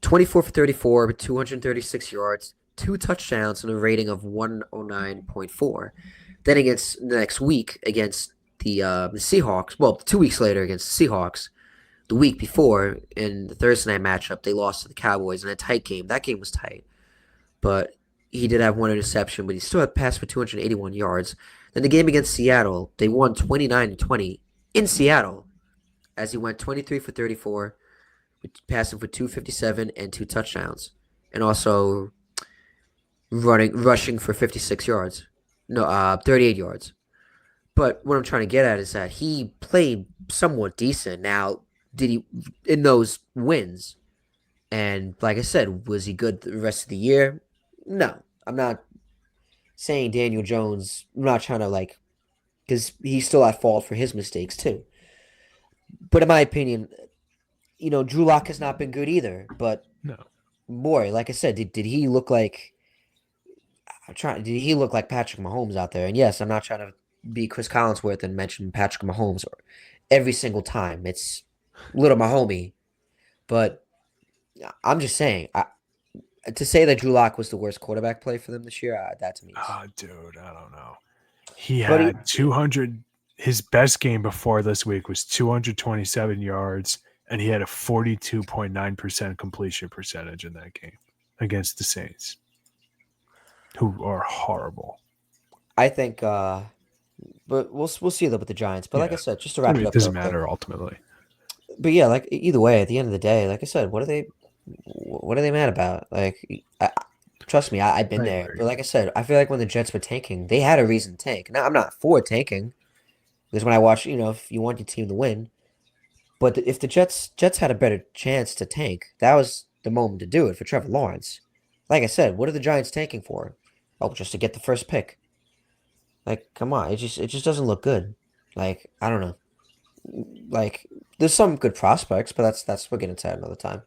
24 for 34 with 236 yards, two touchdowns, and a rating of 109.4. Then against the next week against the Seahawks, well, 2 weeks later against the Seahawks, the week before in the Thursday night matchup, they lost to the Cowboys in a tight game. That game was tight, but he did have one interception, but he still had passed for 281 yards. Then the game against Seattle, they won 29-20 in Seattle as he went 23 for 34, passing for 257 and two touchdowns, and also rushing for 56 yards. No, 38 yards. But what I'm trying to get at is that he played somewhat decent. Now, did he in those wins? And like I said, was he good the rest of the year? No, I'm not saying Daniel Jones. I'm not trying to because he's still at fault for his mistakes too. But in my opinion, Drew Lock has not been good either. But No. boy, like I said, did he look like I'm trying? Did he look like Patrick Mahomes out there? And yes, I'm not trying to be Chris Collinsworth and mention Patrick Mahomes every single time. It's little Mahomie, but I'm just saying. To say that Drew Lock was the worst quarterback play for them this year, that to me is. Oh, dude, I don't know. He But had 200. His best game before this week was 227 yards, and he had a 42.9% completion percentage in that game against the Saints, who are horrible. I think, but we'll see though with the Giants. But like I Yeah. said, just to I wrap mean, it it up real doesn't quick. matter ultimately. But yeah, like either way, at the end of the day, like I said, what are they mad about? Trust me, I've been I there. agree. But like I said, I feel like when the Jets were tanking, they had a reason to tank. Now I'm not for tanking because when I watch, if you want your team to win, but if the Jets had a better chance to tank, that was the moment to do it for Trevor Lawrence. Like I said, what are the Giants tanking for? Oh, just to get the first pick. Like, come on, it just doesn't look good. Like, I don't know. Like, there's some good prospects, but that's we're getting to that another time.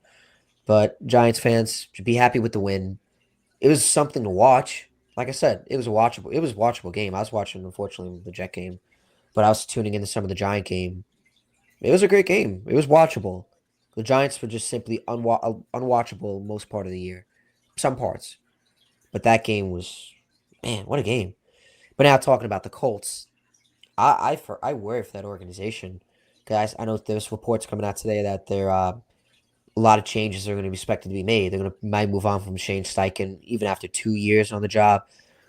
But Giants fans should be happy with the win. It was something to watch. Like I said, it was a watchable game. I was watching, unfortunately, the Jet game, but I was tuning into some of the Giant game. It was a great game. It was watchable. The Giants were just simply unwatchable most part of the year. Some parts. But that game was, man, what a game. But now talking about the Colts, I worry for that organization. Guys, I know there's reports coming out today that a lot of changes are going to be expected to be made. They're going to might move on from Shane Steichen even after 2 years on the job.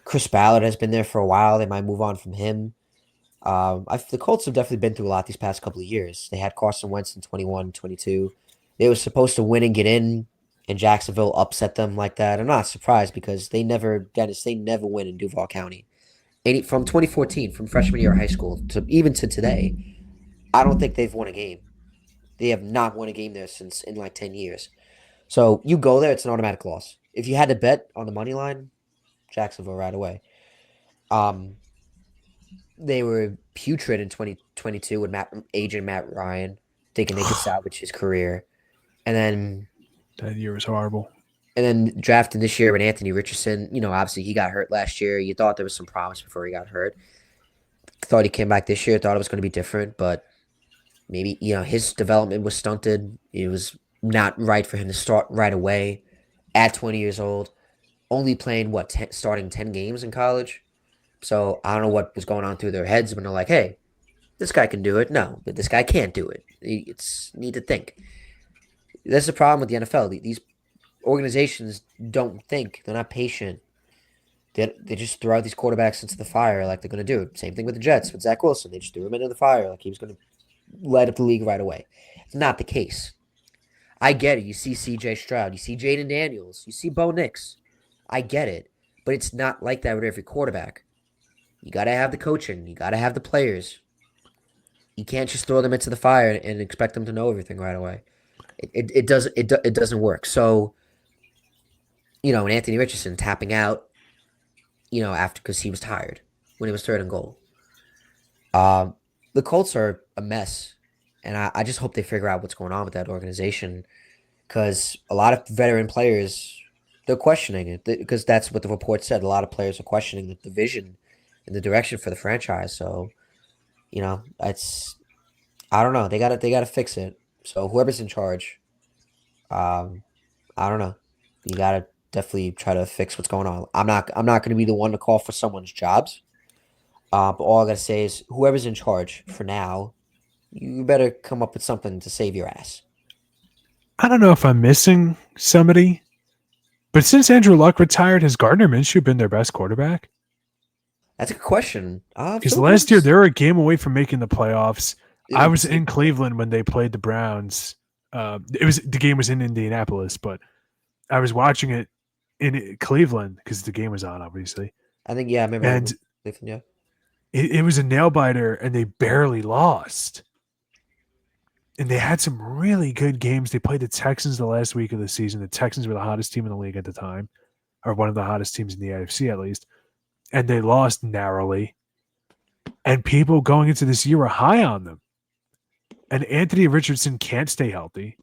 Chris Ballard has been there for a while. They might move on from him. The Colts have definitely been through a lot these past couple of years. They had Carson Wentz in 21, 22. They were supposed to win and get in, and Jacksonville upset them like that. I'm not surprised because they never win in Duval County. From 2014, from freshman year of high school to even to today, I don't think they've won a game. They have not won a game there since in like 10 years. So you go there, it's an automatic loss. If you had to bet on the money line, Jacksonville right away. Um, they were putrid in 2022 with agent Matt Ryan, thinking they could salvage his career, and then That year was horrible. drafted this year with Anthony Richardson. Obviously he got hurt last year. You thought there was some promise before he got hurt. Thought he came back this year. Thought it was going to be different, but maybe his development was stunted. It was not right for him to start right away at 20 years old. Only playing starting 10 games in college. So I don't know what was going on through their heads when they're like, "Hey, this guy can do it." No, but this guy can't do it. It's need to think. That's the problem with the NFL. These organizations don't think. They're not patient. They just throw out these quarterbacks into the fire like they're going to do. Same thing with the Jets with Zach Wilson. They just threw him into the fire like he was going to light up the league right away. It's not the case. I get it. You see C.J. Stroud, you see Jaden Daniels, you see Bo Nix. I get it, but it's not like that with every quarterback. You got to have the coaching. You got to have the players. You can't just throw them into the fire and expect them to know everything right away. It doesn't work. So and Anthony Richardson tapping out, after because he was tired when he was third and goal. Um, the Colts are a mess, and I just hope they figure out what's going on with that organization because a lot of veteran players they're questioning it because that's what the report said. A lot of players are questioning the vision and the direction for the franchise. So it's I don't know. They gotta fix it. So whoever's in charge, um, I don't know. You gotta definitely try to fix what's going on. I'm not gonna be the one to call for someone's jobs. But all I gotta say is whoever's in charge for now, you better come up with something to save your ass. I don't know if I'm missing somebody, but since Andrew Luck retired, has Gardner Minshew been their best quarterback? That's a good question. Because Philip last year Rivers. they were a game away from making the playoffs. I was See, in Cleveland when they played the Browns. The game was in Indianapolis, but I was watching it in Cleveland because the game was on, obviously, I think I remember and them. Yeah, it was a nail biter, and they barely lost. And they had some really good games. They played the Texans the last week of the season. The Texans were the hottest team in the league at the time, or one of the hottest teams in the AFC at least, and they lost narrowly. And people going into this year were high on them. And Anthony Richardson can't stay healthy.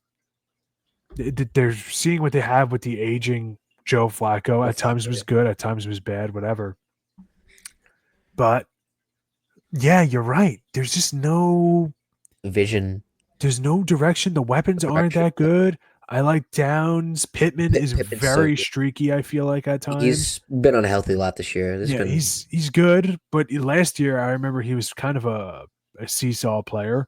They're seeing what they have with the aging Joe Flacco. Joe At times Flacco. was good, at times was bad, whatever. But yeah, you're right. There's just Vision, there's no direction. The weapons aren't direction. that good. I like Downs. Pittman is Pippin's so very good. streaky, I feel like at times. He's been unhealthy a lot this year. There's Yeah, been he's good, but last year I remember he was kind of a seesaw player.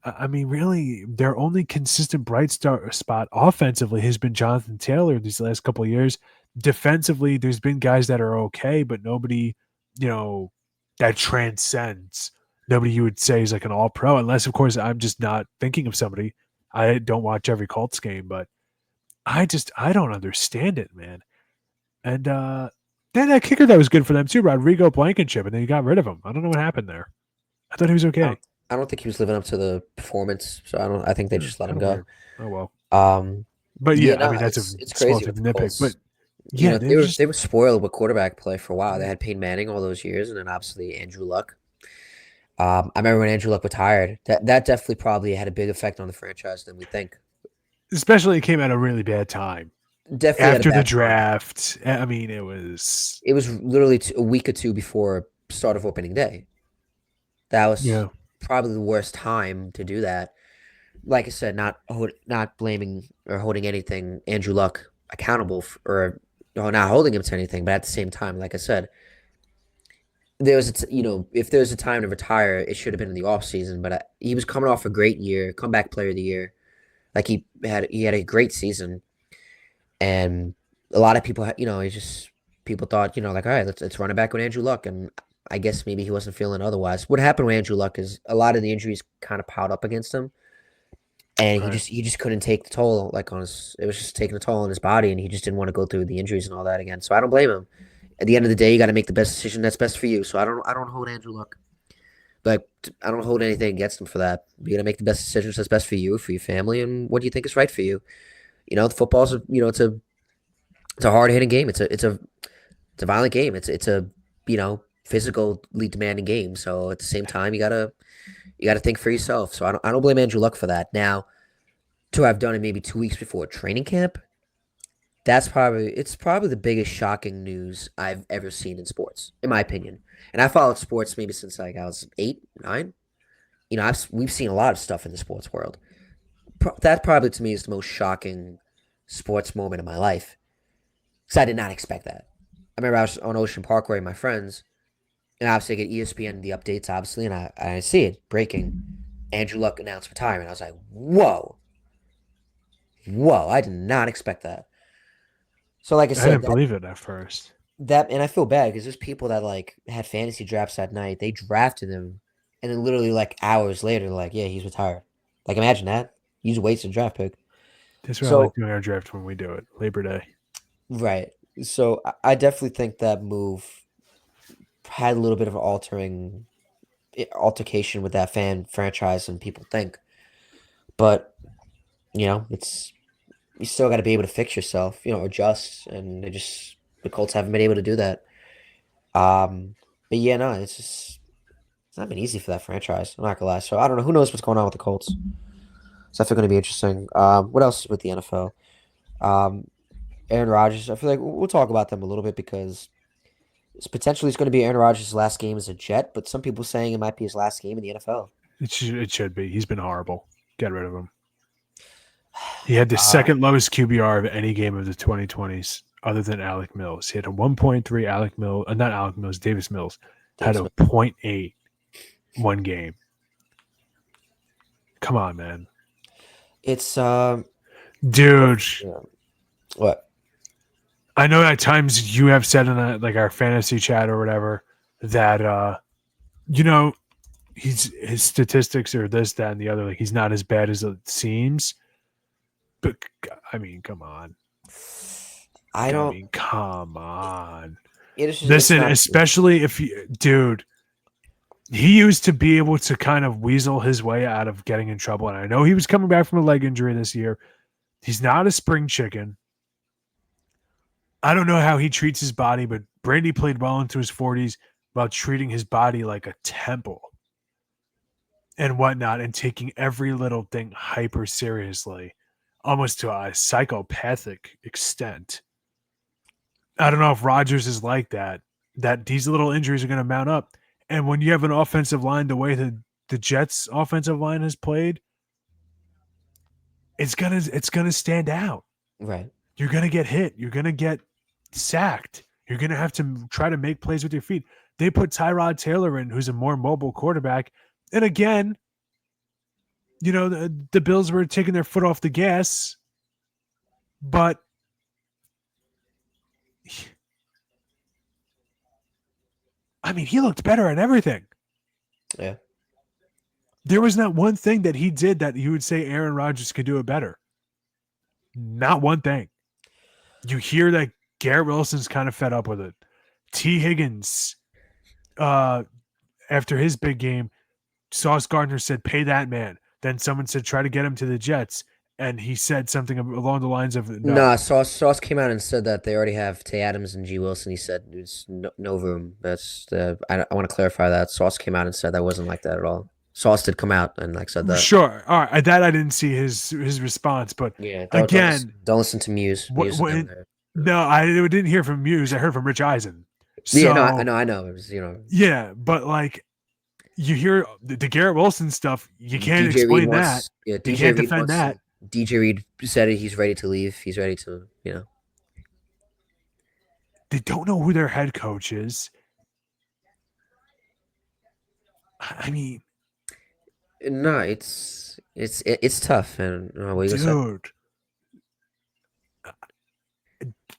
I mean, really, their only consistent bright star spot offensively has been Jonathan Taylor these last couple of years. Defensively, there's been guys that are okay, but nobody, you know, that transcends. Nobody you would say is like an all pro, unless, of course, I'm just not thinking of somebody. I don't watch every Colts game, but I don't understand it, man. And then that kicker that was good for them too, Rodrigo Blankenship, and then you got rid of him. I don't know what happened there. I thought he was I okay. don't, I don't think he was living up to the performance, so I think they just let him Kind of go. weird. Oh well. Um, But yeah, yeah, I no, mean that's a it's small crazy thing with to the nitpick. But Colts. yeah, They they're were just they were spoiled with quarterback play for a while. They had Peyton Manning all those years, and then obviously Andrew Luck. I remember when Andrew Luck retired. That definitely probably had a big effect on the franchise than we think. especially it came at a really bad time Definitely had a after the bad time. draft. I mean, it was It was literally a week or two before start of opening day. That was yeah. probably the worst time to do that. Like I said, not blaming or holding anything Andrew Luck accountable or not holding him to anything, but at the same time, like I said, if there's a time to retire, it should have been in the off season. But he was coming off a great year, comeback player of the year. Like he had a great season, and a lot of people, he just people thought, like, all right, let's run it back with Andrew Luck, and I guess maybe he wasn't feeling otherwise. What happened with Andrew Luck is a lot of the injuries kind of piled up against him, and he Right. just he just couldn't take the toll like on his. It was just taking a toll on his body, and he just didn't want to go through the injuries and all that again. So I don't blame him. At the end of the day, you got to make the best decision that's best for you. So I don't hold Andrew Luck. Like I don't hold anything against him for that. You gotta make the best decisions that's best for you, for your family, and what do you think is right for you. The football's it's a hard hitting game. It's a violent game. It's a physically demanding game. So at the same time, you gotta think for yourself. So I don't blame Andrew Luck for that. Now to have done it maybe 2 weeks before training camp, it's probably the biggest shocking news I've ever seen in sports, in my opinion. And I followed sports maybe since like I was 8, 9. We've seen a lot of stuff in the sports world. That probably to me is the most shocking sports moment of my life because I did not expect that. I remember I was on Ocean Parkway with my friends, and obviously I get ESPN the updates, obviously, and I see it breaking. Andrew Luck announced retirement. I was like, whoa, whoa! I did not expect that. So, like I I said, didn't that believe it at first. that and I feel bad because there's people that like had fantasy drafts that night. They drafted him, and then literally like hours later, like, yeah, he's retired. Like, imagine that. He's a wasted draft pick. That's why I like So, doing our draft when we do it. Labor Day. right. So I definitely think that move had a little bit of an altercation with that franchise and people think. But, it's you still got to be able to fix yourself, adjust, and the Colts haven't been able to do that. But yeah, no, it's not been easy for that franchise. I'm not gonna lie. So I don't know. Who knows what's going on with the Colts? It's definitely going to be interesting. What else is with the NFL? Um, Aaron Rodgers. I feel like we'll talk about them a little bit because it's going to be Aaron Rodgers' last game as a Jet, but some people saying it might be his last game in the NFL. It should be. He's been horrible. Get rid of him. He had the Uh, second lowest QBR of any game of the 2020s, other than Alec Mills. He had a 1.3. Alec Mills, not Alec Mills, Davis Mills had Dave a Smith. 0.8 one game. Come on, man, It's dude. yeah. What? I know at times you have said in like our fantasy chat or whatever that you know his statistics are this, that, and the other. Like he's not as bad as it seems. But I mean, come on. I I don't. mean, come on. It's Listen, not true. especially if you, dude, he used to be able to kind of weasel his way out of getting in trouble. And I know he was coming back from a leg injury this year. He's not a spring chicken. I don't know how he treats his body, but Brady played well into his 40s while treating his body like a temple and whatnot and taking every little thing hyper seriously, almost to a psychopathic extent. I don't know if Rodgers is like that these little injuries are going to mount up. And when you have an offensive line the way that the Jets offensive line has played, it's gonna stand out. Right. You're gonna get hit. You're gonna get sacked. You're gonna have to try to make plays with your feet. They put Tyrod Taylor in, who's a more mobile quarterback. And again, the Bills were taking their foot off the gas, but I mean, he looked better at everything. Yeah. There was not one thing that he did that you would say Aaron Rodgers could do it better. Not one thing. You hear that Garrett Wilson's kind of fed up with it. T. Higgins, after his big game, Sauce Gardner said, "Pay that man." Then someone said, "Try to get him to the Jets," and he said something along the lines of, "No." Nah, Sauce came out and said that they already have Tay Adams and G Wilson. He said there's no room. I want to clarify that. Sauce came out and said that wasn't like that at all. Sauce did come out and like said that. Sure, all right. That I didn't see his response, but Yeah, again, don't listen to Muse. Muse is never when there. no, I didn't hear from Muse. I heard from Rich Eisen. Yeah, no, So I know. It was yeah, but like you hear the Garrett Wilson stuff, you can't DJ Reed explain that. wants. Yeah, You DJ can't Reed defend wants that. to. DJ Reed said it. He's ready to leave. He's ready to. They don't know who their head coach is. I mean, No, it's tough. And what you gonna say? dude,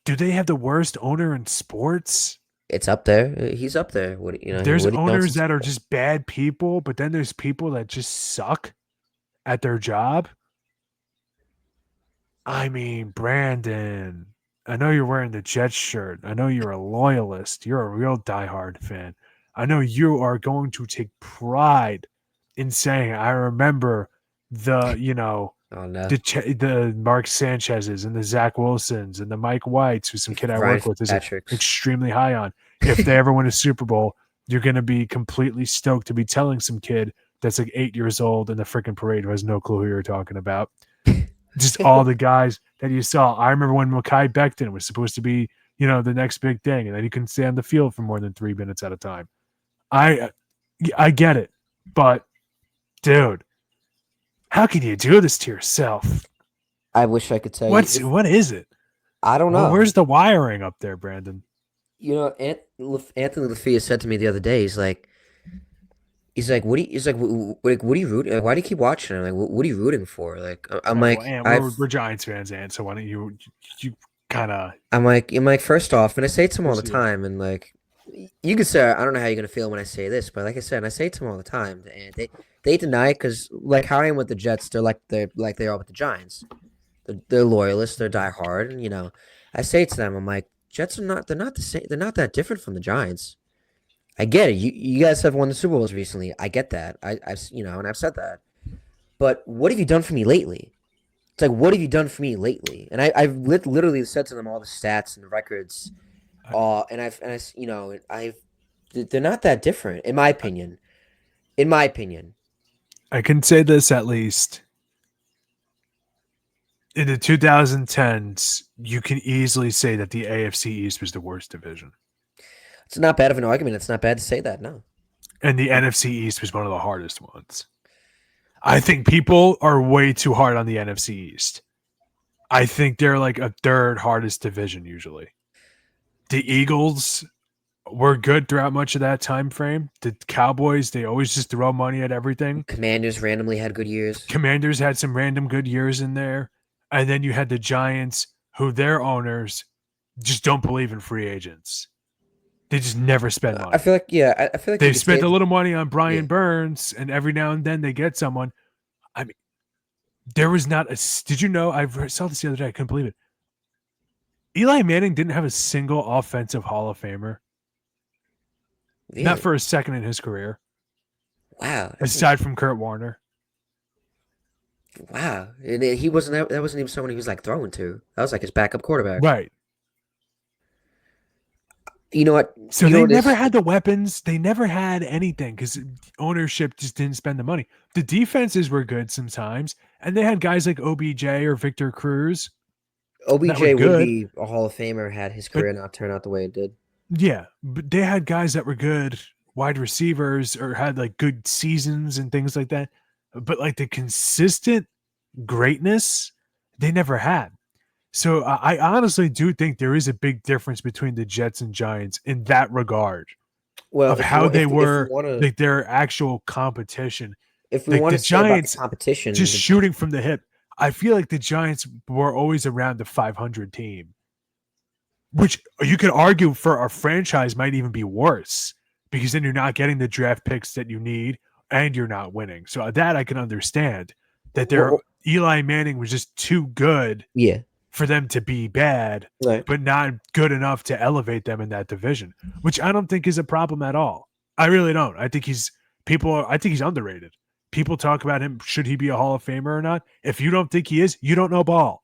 do they have the worst owner in sports? It's up there. He's up there. There's Woody owners Johnson's that up are there. just bad people, but then there's people that just suck at their job. I mean, Brandon, I know you're wearing the Jets shirt. I know you're a loyalist. You're a real diehard fan. I know you are going to take pride in saying, I remember the, Oh no, the Mark Sanchez's and the Zach Wilsons and the Mike Whites, who's some kid I Ryan work with, is Fitzpatrick's. extremely high on. If they ever win a Super Bowl, you're going to be completely stoked to be telling some kid that's like 8 years old in the freaking parade who has no clue who you're talking about. Just all the guys that you saw. I remember when Mekhi Becton was supposed to be, the next big thing, and then he couldn't stay on the field for more than 3 minutes at a time. I get it, but dude, how can you do this to yourself? I wish I could tell you. What is it? I don't Well, know. where's the wiring up there, Brandon? Anthony Lafia said to me the other day. He's like, what do you? He's like, what do you root? Like, why do you keep watching? I'm like, what are you rooting for? Like, I'm All right, well, like, Ant, I've, we're Giants fans, Ant. So why don't you kind of I'm like, first off, and I say it to him all the proceed? time, and like, You could say I don't know how you're gonna feel when I say this, but like I said, and I say it to them all the time, and they deny it because like how I am with the Jets, they're like they are with the Giants. They're loyalists, they're diehard, and I say to them, I'm like, Jets are not they're not the same, they're not that different from the Giants. I get it. You guys have won the Super Bowls recently. I get that. And I've said that. But what have you done for me lately? It's like, what have you done for me lately? And I've literally said to them all the stats and the records. I, I've they're not that different in my opinion. In my opinion, I can say this at least. In the 2010s, you can easily say that the AFC East was the worst division. it's not bad of an argument. It's not bad to say that. No, And the NFC East was one of the hardest ones. I think people are way too hard on the NFC East. I think they're like a third hardest division usually. The Eagles were good throughout much of that time frame. The Cowboys, they always just throw money at everything. Commanders randomly had good years. Commanders had some random good years in there. And then you had the Giants, who their owners just don't believe in free agents. They just never spend I money. feel like yeah, I feel like you They've could say spent a it. little money on Yeah, Brian Burns, and every now and then they get someone. I mean, there was not a. Did you know? I saw this the other day. I couldn't believe it. Eli Manning didn't have a single offensive Hall of Famer, not really. for a second in his career, Wow, aside from Kurt Warner. wow. And he wasn't that wasn't even someone he was like throwing to. That was like his backup quarterback. Right. You know what? So You know they what never is had the weapons. They never had anything because ownership just didn't spend the money. The defenses were good sometimes, and they had guys like OBJ or Victor Cruz that were OBJ would good. be a Hall of Famer had his But career not turned out the way it did. yeah, but they had guys that were good wide receivers or had like good seasons and things like that. But like the consistent greatness, they never had. So I honestly do think there is a big difference between the Jets and Giants in that regard Well, of how they if we were, want to like their actual competition. if we Like want the to say about the Giants competition, just shooting from the hip. I feel like the Giants were always around the 500 team, which you could argue for a franchise might even be worse because then you're not getting the draft picks that you need and you're not winning. So that I can understand that their well, Eli Manning was just too good yeah, for them to be bad, right. but not good enough to elevate them in that division, which I don't think is a problem at all. I really don't. I think I think he's underrated. People talk about him. Should he be a Hall of Famer or not? If you don't think he is, you don't know ball.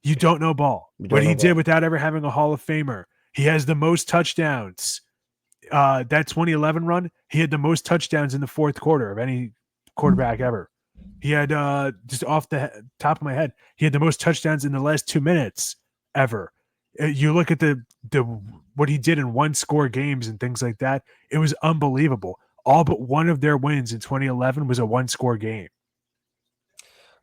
You don't know ball. We What don't know he did about. without ever having a Hall of Famer, he has the most touchdowns. That 2011 run, he had the most touchdowns in the fourth quarter of any quarterback ever. He had just off the top of my head, he had the most touchdowns in the last 2 minutes ever. You look at the what he did in one score games and things like that. It was unbelievable. All but one of their wins in 2011 was a one score game.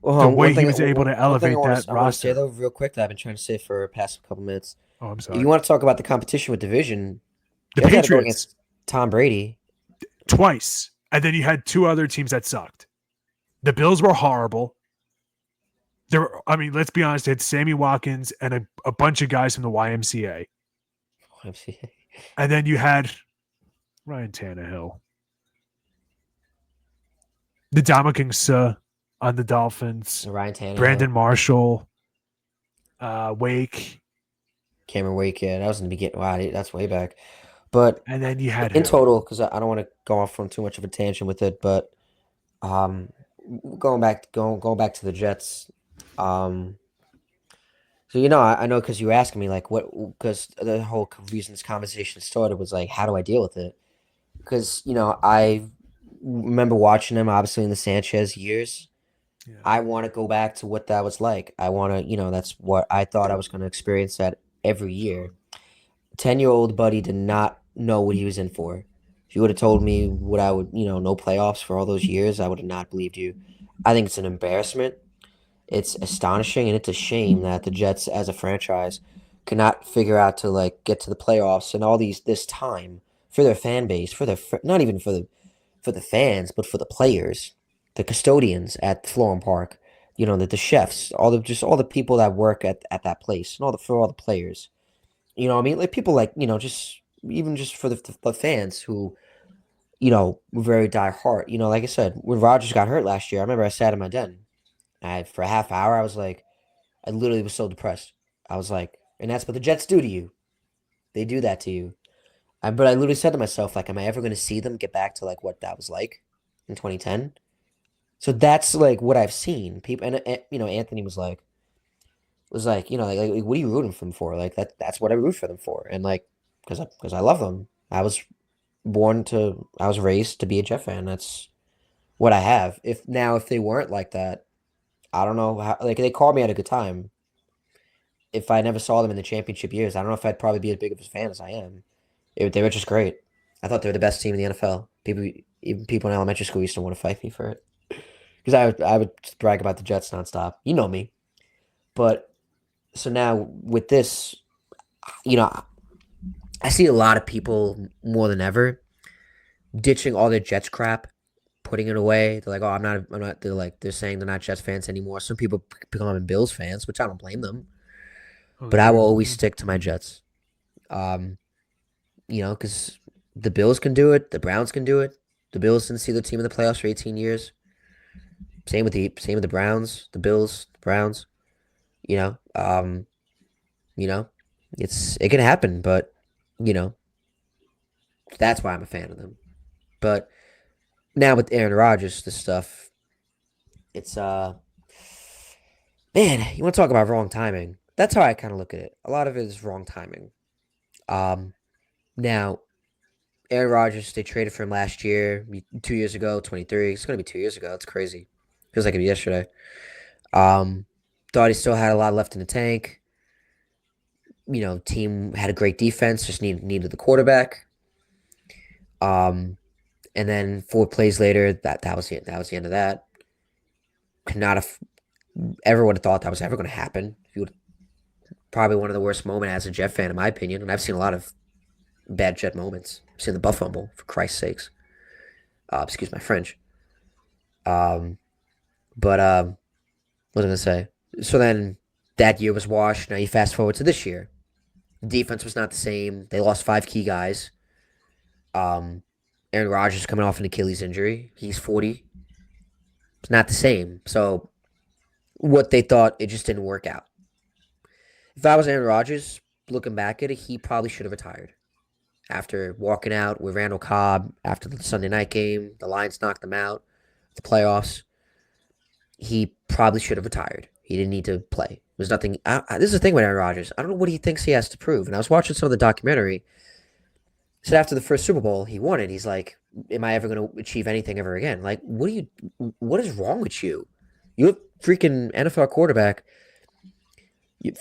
Well, The way one he thing was able to one thing elevate that I want to say roster. though, real quick, that I've been trying to say for the past couple minutes. Oh, I'm You sorry. want to talk about the competition with division? The Jets had to go Patriots against Tom Brady. twice, and then you had two other teams that sucked. The Bills were horrible. I mean, let's be honest, they had Sammy Watkins and a bunch of guys from the YMCA. And then you had Ryan Tannehill, the Dominican Suh on the Dolphins, Ryan Tannehill, Brandon Marshall, Wake, Cameron Wake. Yeah, that was in the beginning. Wow, that's way back. But and then you had in who? total, because I don't want to go off on too much of a tangent with it, but um, going back to the Jets. Um, so I know because you were asking me like what because the whole reason this conversation started was like how do I deal with it? Because I remember watching him obviously in the Sanchez years. Yeah. I want to go back to what that was like. I want to that's what I thought I was going to experience that every year. 10-year-old buddy did not know what he was in for. If you would have told me what I would, no playoffs for all those years, I would have not believed you. I think it's an embarrassment. It's astonishing and it's a shame that the Jets as a franchise cannot figure out to like get to the playoffs and all this time for their fan base, for their not even for the fans, but for the players, the custodians at Florham Park, the chefs, all the people that work at that place and for all the players. You know what I mean? Like people like, just even just for the fans who were very diehard. Like I said, when Rodgers got hurt last year, I remember I sat in my den. For a half hour, I was like, I literally was so depressed. I was like, and that's what the Jets do to you. They do that to you. But I literally said to myself, like, am I ever going to see them get back to like what that was like in 2010? So that's like what I've seen. People, and Anthony was like, like, what are you rooting for them for? Like that's what I root for them for, and like because I love them. I was raised to be a Jet fan. That's what I have. If they weren't like that, I don't know how. Like they called me at a good time. If I never saw them in the championship years, I don't know if I'd probably be as big of a fan as I am. They were just great. I thought they were the best team in the NFL. Even people in elementary school used to want to fight me for it because I would just brag about the Jets nonstop. You know me. But so now with this, you know, I see a lot of people more than ever ditching all their Jets crap, putting it away. They're like, "Oh, I'm not." They're saying they're not Jets fans anymore. Some people becoming Bills fans, which I don't blame them. Oh, But I will dear. always stick to my Jets. Um, because the Bills can do it, the Browns can do it. The Bills didn't see the team in the playoffs for 18 years. Same with the Browns, the Bills, the Browns. You know, um, you know, it can happen, but you know that's why I'm a fan of them. But now with Aaron Rodgers, this stuff, it's man, you want to talk about wrong timing? That's how I kind of look at it. A lot of it is wrong timing. Um, Now Aaron Rodgers, they traded for him last year, 2 years ago, 23. It's gonna be 2 years ago. It's crazy. Feels like it was yesterday. Um, Thought he still had a lot left in the tank. Team had a great defense, just needed the quarterback. Um, and then 4 plays later, that was the end of that. Could not have ever would have thought that was ever going to happen. You would probably one of the worst moments as a Jet fan, in my opinion. And I've seen a lot of bad Jet moments. I've seen the butt fumble, for Christ's sakes. Excuse my French. Um, but what was I gonna say? So then that year was washed. Now you fast forward to this year. The defense was not the same. They lost 5 key guys. Um, Aaron Rodgers coming off an Achilles injury. He's 40. It's not the same. So what they thought, it just didn't work out. If I was Aaron Rodgers, looking back at it, he probably should have retired after walking out with Randall Cobb after the Sunday night game. The Lions knocked them out. The playoffs. He probably should have retired. He didn't need to play. There's nothing. This is the thing with Aaron Rodgers. I don't know what he thinks he has to prove. And I was watching some of the documentary. Said after the first Super Bowl he won it, he's like, "Am I ever going to achieve anything ever again? Like, what is wrong with you? You're a freaking NFL quarterback.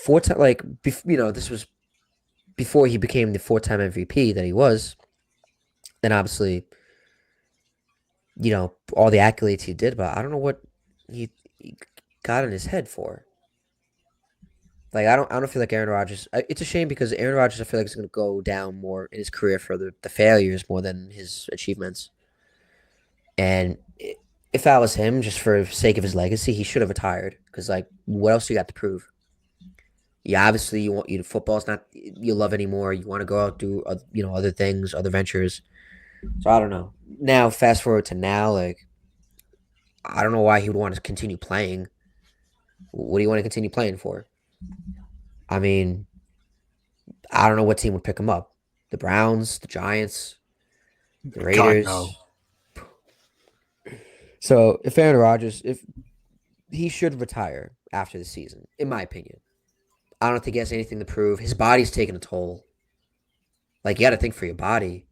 Four time, like, this was before he became the 4-time MVP that he was. Then obviously, all the accolades he did, but I don't know what he got in his head for. Like I don't feel like Aaron Rodgers. It's a shame because Aaron Rodgers, I feel like is going to go down more in his career for the failures more than his achievements. And if I was him, just for the sake of his legacy, he should have retired. Because like, what else do you got to prove? Yeah, obviously football's not your love anymore. You want to go out do other things, other ventures. So I don't know. Now fast forward to now, like I don't know why he would want to continue playing. What do you want to continue playing for? I mean, I don't know what team would pick him up. The Browns, the Giants, the God, no. Raiders. So if he should retire after the season, in my opinion. I don't think he has anything to prove. His body's taking a toll. Like you got to think for your body,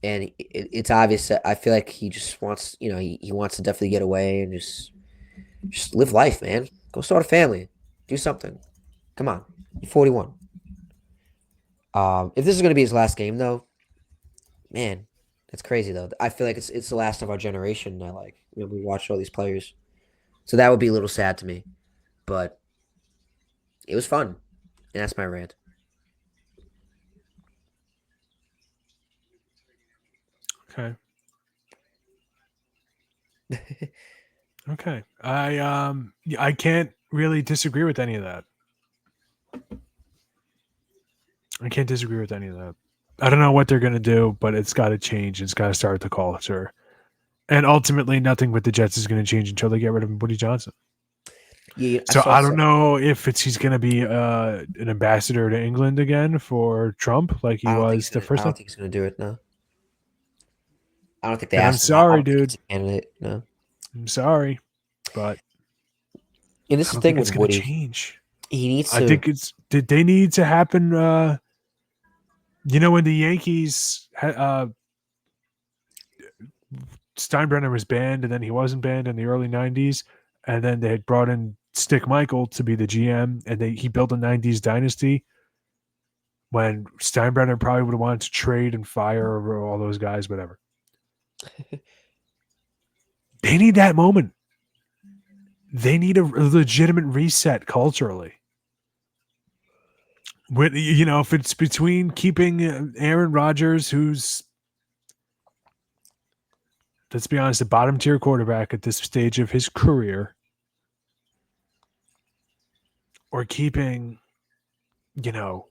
and it's obvious that I feel like he just wants, he wants to definitely get away and just live life, man. Go start a family, do something. Come on, you're 41. If this is gonna be his last game, though, man, that's crazy though. I feel like it's the last of our generation. That like we watched all these players, so that would be a little sad to me. But it was fun, and that's my rant. Okay. Okay. Yeah, I can't really disagree with any of that. I can't disagree with any of that. I don't know what they're going to do, but it's got to change. It's got to start with the culture. And ultimately, nothing with the Jets is going to change until they get rid of Woody Johnson. Yeah, I So saw I don't some. know if he's going to be an ambassador to England again for Trump, like he I don't think he's was the gonna. I first don't time. think he's gonna do it. No, I don't think they Then I'm asked him. I sorry, don't think dude. he's a candidate. No. I'm sorry, but And this I is the don't thing think with it's going to Woody. change. He needs I to. think it's did they need to happen. When the Yankees Steinbrenner was banned, and then he wasn't banned in the early '90s, and then they had brought in Stick Michael to be the GM, and he built a '90s dynasty. When Steinbrenner probably would have wanted to trade and fire over all those guys, whatever. They need that moment. They need a legitimate reset culturally. If it's between keeping Aaron Rodgers, who's, let's be honest, a bottom tier quarterback at this stage of his career, or keeping, you know,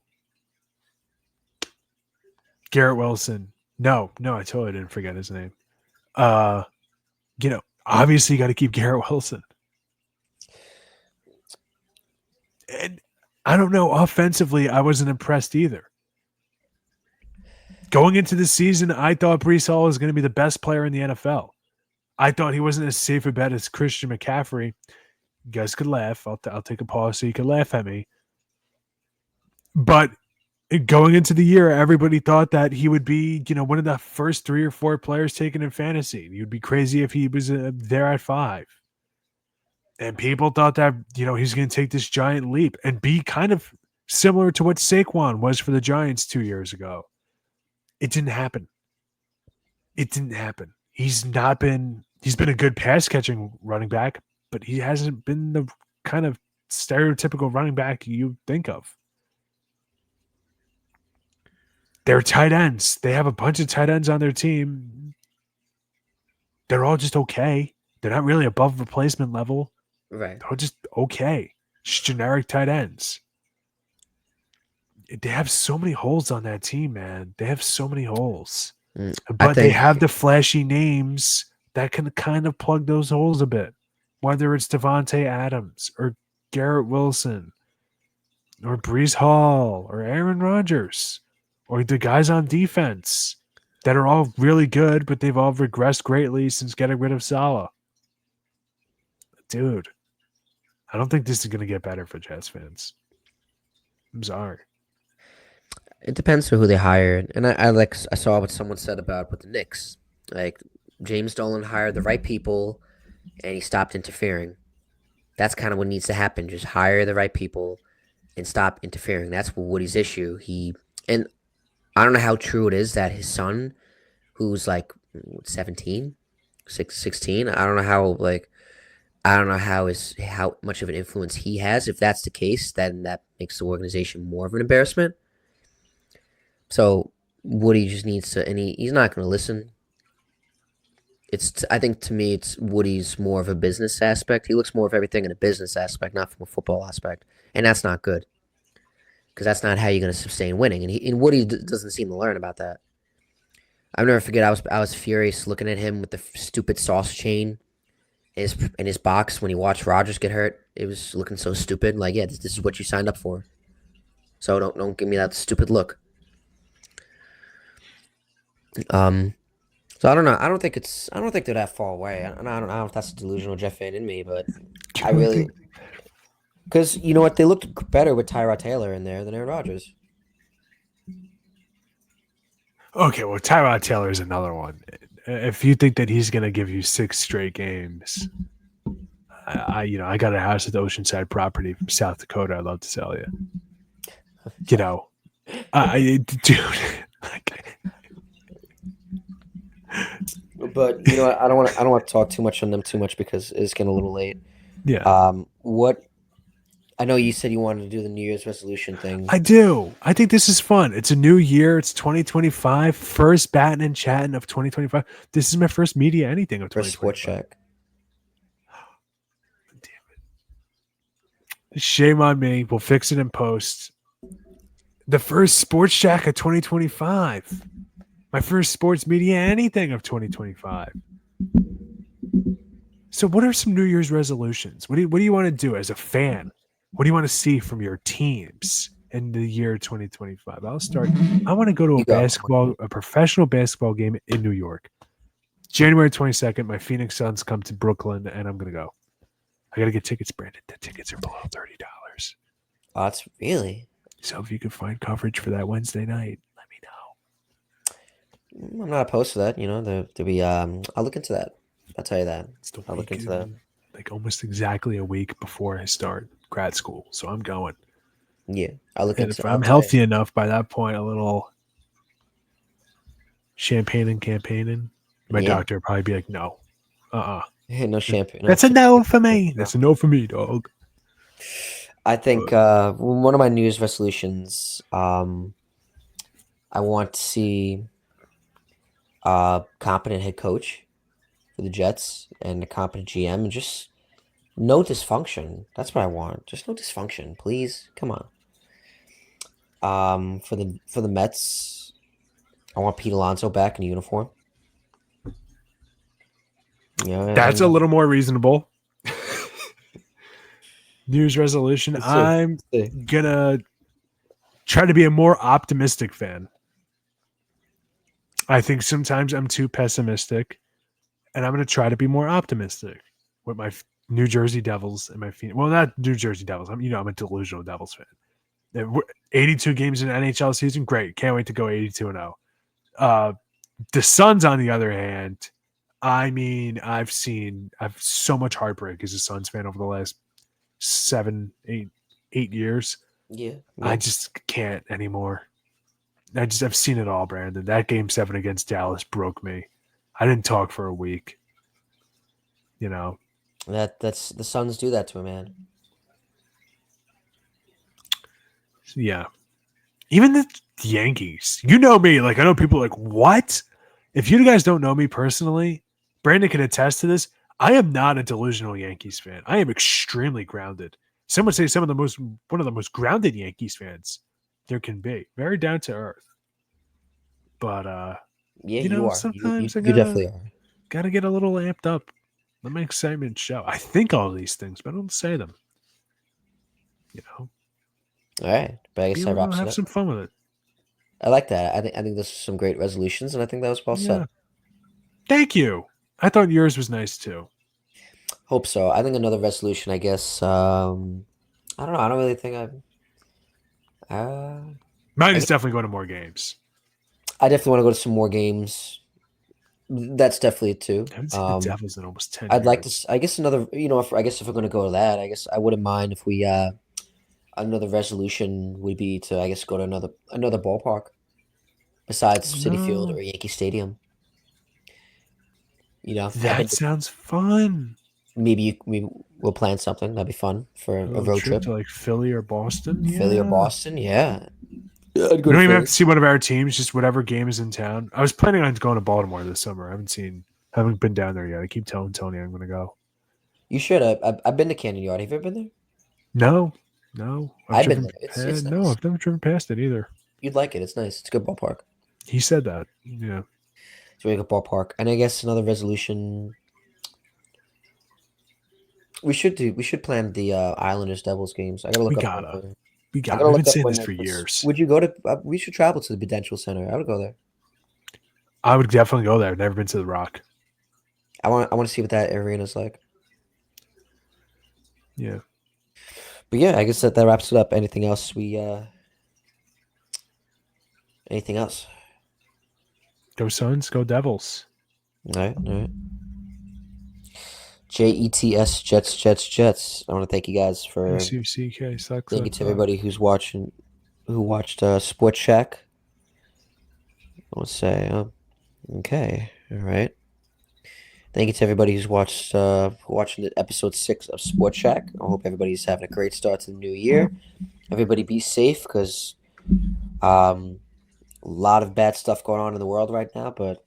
Garrett Wilson. No, I totally didn't forget his name. Uh, obviously you got to keep Garrett Wilson. And I don't know, offensively, I wasn't impressed either. Going into the season, I thought Brees Hall was going to be the best player in the NFL. I thought he wasn't as safe a bet as Christian McCaffrey. You guys could laugh. I'll take a pause so you can laugh at me. But going into the year, everybody thought that he would be, one of the first 3 or 4 players taken in fantasy. You'd be crazy if he was there at 5. And people thought that, he's going to take this giant leap and be kind of similar to what Saquon was for the Giants 2 years ago. It didn't happen. He's been a good pass catching running back, but he hasn't been the kind of stereotypical running back you think of. They're tight ends. They have a bunch of tight ends on their team. They're all just okay. They're not really above replacement level. Right. They're just okay. Just generic tight ends. They have so many holes on that team, man. They have so many holes. I But they think. have the flashy names that can kind of plug those holes a bit. Whether it's Devontae Adams or Garrett Wilson or Brees Hall or Aaron Rodgers or the guys on defense that are all really good, but they've all regressed greatly since getting rid of Salah. Dude, I don't think this is going to get better for Jets fans. I'm sorry. It depends on who they hire, and I saw what someone said about with the Knicks. Like James Dolan hired the right people, and he stopped interfering. That's kind of what needs to happen. Just hire the right people and stop interfering. That's Woody's issue. And I don't know how true it is that his son, who's like 17, 16, I don't know how much of an influence he has. If that's the case, then that makes the organization more of an embarrassment. So Woody just needs to, and he's not going to listen. I think to me, it's Woody's more of a business aspect. He looks more of everything in a business aspect, not from a football aspect, and that's not good because that's not how you're going to sustain winning. And Woody doesn't seem to learn about that. I'll never forget. I was furious looking at him with the stupid sauce chain in his box when he watched Rodgers get hurt. It was looking so stupid. Like, yeah, this is what you signed up for. So don't give me that stupid look. Um, so I don't know. I don't think they're that far away. I don't know if that's a delusional Jeff fan in me, but I I really think. because you know what, they looked better with Tyrod Taylor in there than Aaron Rodgers. Okay, well, Tyrod Taylor is another one. If you think that he's going to give you 6 straight games, I got a house at the Oceanside property from South Dakota. I'd love to sell you. Dude, like, But you know what, I don't want to talk too much on them too much because it's getting a little late. yeah, What I know you said you wanted to do the New Year's resolution thing I do. I think this is fun. It's a new year. It's 2025. First batting and chatting of 2025. This is my first media anything of for Sports 2025. Check. Shame on me. We'll fix it in post. The first Sports Shack of 2025. My first sports media anything of 2025. So, what are some New Year's resolutions? What do you want to do as a fan? What do you want to see from your teams in the year 2025? I'll start. I want to go to You go. a professional basketball game in New York. January 22nd, my Phoenix Suns come to Brooklyn, and I'm gonna go. I gotta get tickets, Brandon. The tickets are below $30. Oh, that's really. So if you can find coverage for that Wednesday night, let me I'm not opposed to that. You know, to be. I'll look into that. I'll tell you that. know. It's the I'll look week, into that. like almost exactly a week before I start grad school. So I'm going. Yeah, I'll look And into. if I'll I'm tell you. healthy enough by that point, a little champagne and campaigning, my Yeah. doctor would probably be like, no, No champagne. No that's a champagne. no for me. That's a no for me, dog. I think But one of my New Year's resolutions. I want to see a competent head coach for the Jets and a competent GM, and just no dysfunction. That's what I want. Just no dysfunction, please. Come on. For the Mets, I want Pete Alonso back in uniform. Yeah, that's a and little more reasonable. New Year's resolution. let's see. I'm Let's see. gonna try to be a more optimistic fan. I think sometimes I'm too pessimistic, and I'm going to try to be more optimistic with my New Jersey Devils and my Phoenix. Well, not New Jersey Devils. I'm a delusional Devils fan. 82 games in NHL season, great. Can't wait to go 82 and 0. The Suns, on the other hand, I mean, I've so much heartbreak as a Suns fan over the last 8 years. Yeah, I yeah. just can't anymore. I've seen it all, Brandon. That game 7 against Dallas broke me. I didn't talk for a week. You know, That's the Suns do that to a man. yeah. Even the Yankees. You know me. Like I know people are like, what? If you guys don't know me personally, Brandon can attest to this. I am not a delusional Yankees fan. I am extremely grounded. Some would say one of the most grounded Yankees fans there can be. Very down to earth. But Yeah, you are. sometimes I You definitely are. gotta get a little amped up. Let my excitement show. I think all these things, but I don't say them. You know, All right, but I be guess a that little wraps it have up. some fun with it. I like that. I think those are some great resolutions, and I think that was well said. Yeah. Thank you. I thought yours was nice too. Hope so. I think another resolution. I guess. I don't know. I don't really think I. Mine I is guess definitely going to more games. I definitely want to go to some more games. That's definitely it too. I haven't seen the Devils in almost 10 I'd like to. years. I guess another. You know, I guess if we're going to go to that, I guess I wouldn't mind if we. Another resolution would be to, I guess, go to another ballpark besides City Field No, or Yankee Stadium. You know, I've been that sounds fun. maybe we'll plan something. That'd be fun for A a little road trip trip. to like Philly or Boston. Philly or Yeah. Boston. Yeah, I'd We go to don't even have Philly. to see one of our teams, just whatever game is in town. I was planning on going to Baltimore this summer. Haven't been down there yet. I keep telling Tony I'm going to go. You should. I've been to Canyon Yard. Have you ever been there? No, no. I've been there. It's No, nice. I've never driven past it either. You'd like it. It's nice. It's a good ballpark. He said that. Yeah. It's a really good ballpark. And I guess another resolution we should plan the Islanders Devils games. I gotta We look up gotta. I gotta We've been look up saying when this for years. would you go to we should travel to the Prudential Center. I would go there. I would definitely go there. Never been to the Rock. I want to see what that arena's like. Yeah. But yeah, I guess that wraps it up. Anything else? Go Suns. Go Devils. All right, all right. JETS Jets. I want to thank you guys for SUCK sucks. thank you to everybody who watched Sports Shack. I want to say okay, all right. Thank you to everybody who's watching the episode 6 of Sports Shack. I hope everybody's having a great start to the new year. Everybody be safe because a lot of bad stuff going on in the world right now, but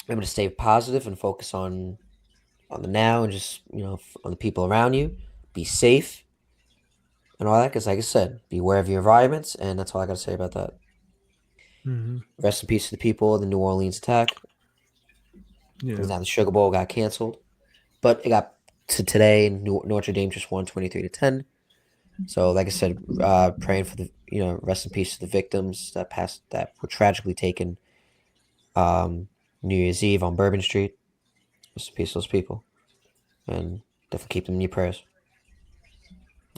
I'm gonna stay positive and focus on the now and just on the people around you. Be safe. and all that. Because, like I said, beware of your environments, and that's all I got to say about that. Hmm. Rest in peace to the people of the New Orleans attack. Yeah. Because now the Sugar Bowl got canceled, but it got to today. Notre Dame just won 23-10. So, like I said, praying for the rest in peace to the victims that were tragically taken New Year's Eve on Bourbon Street. Rest in peace to those people, and definitely keep them in your prayers.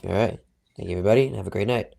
All right, thank you everybody, and have a great night.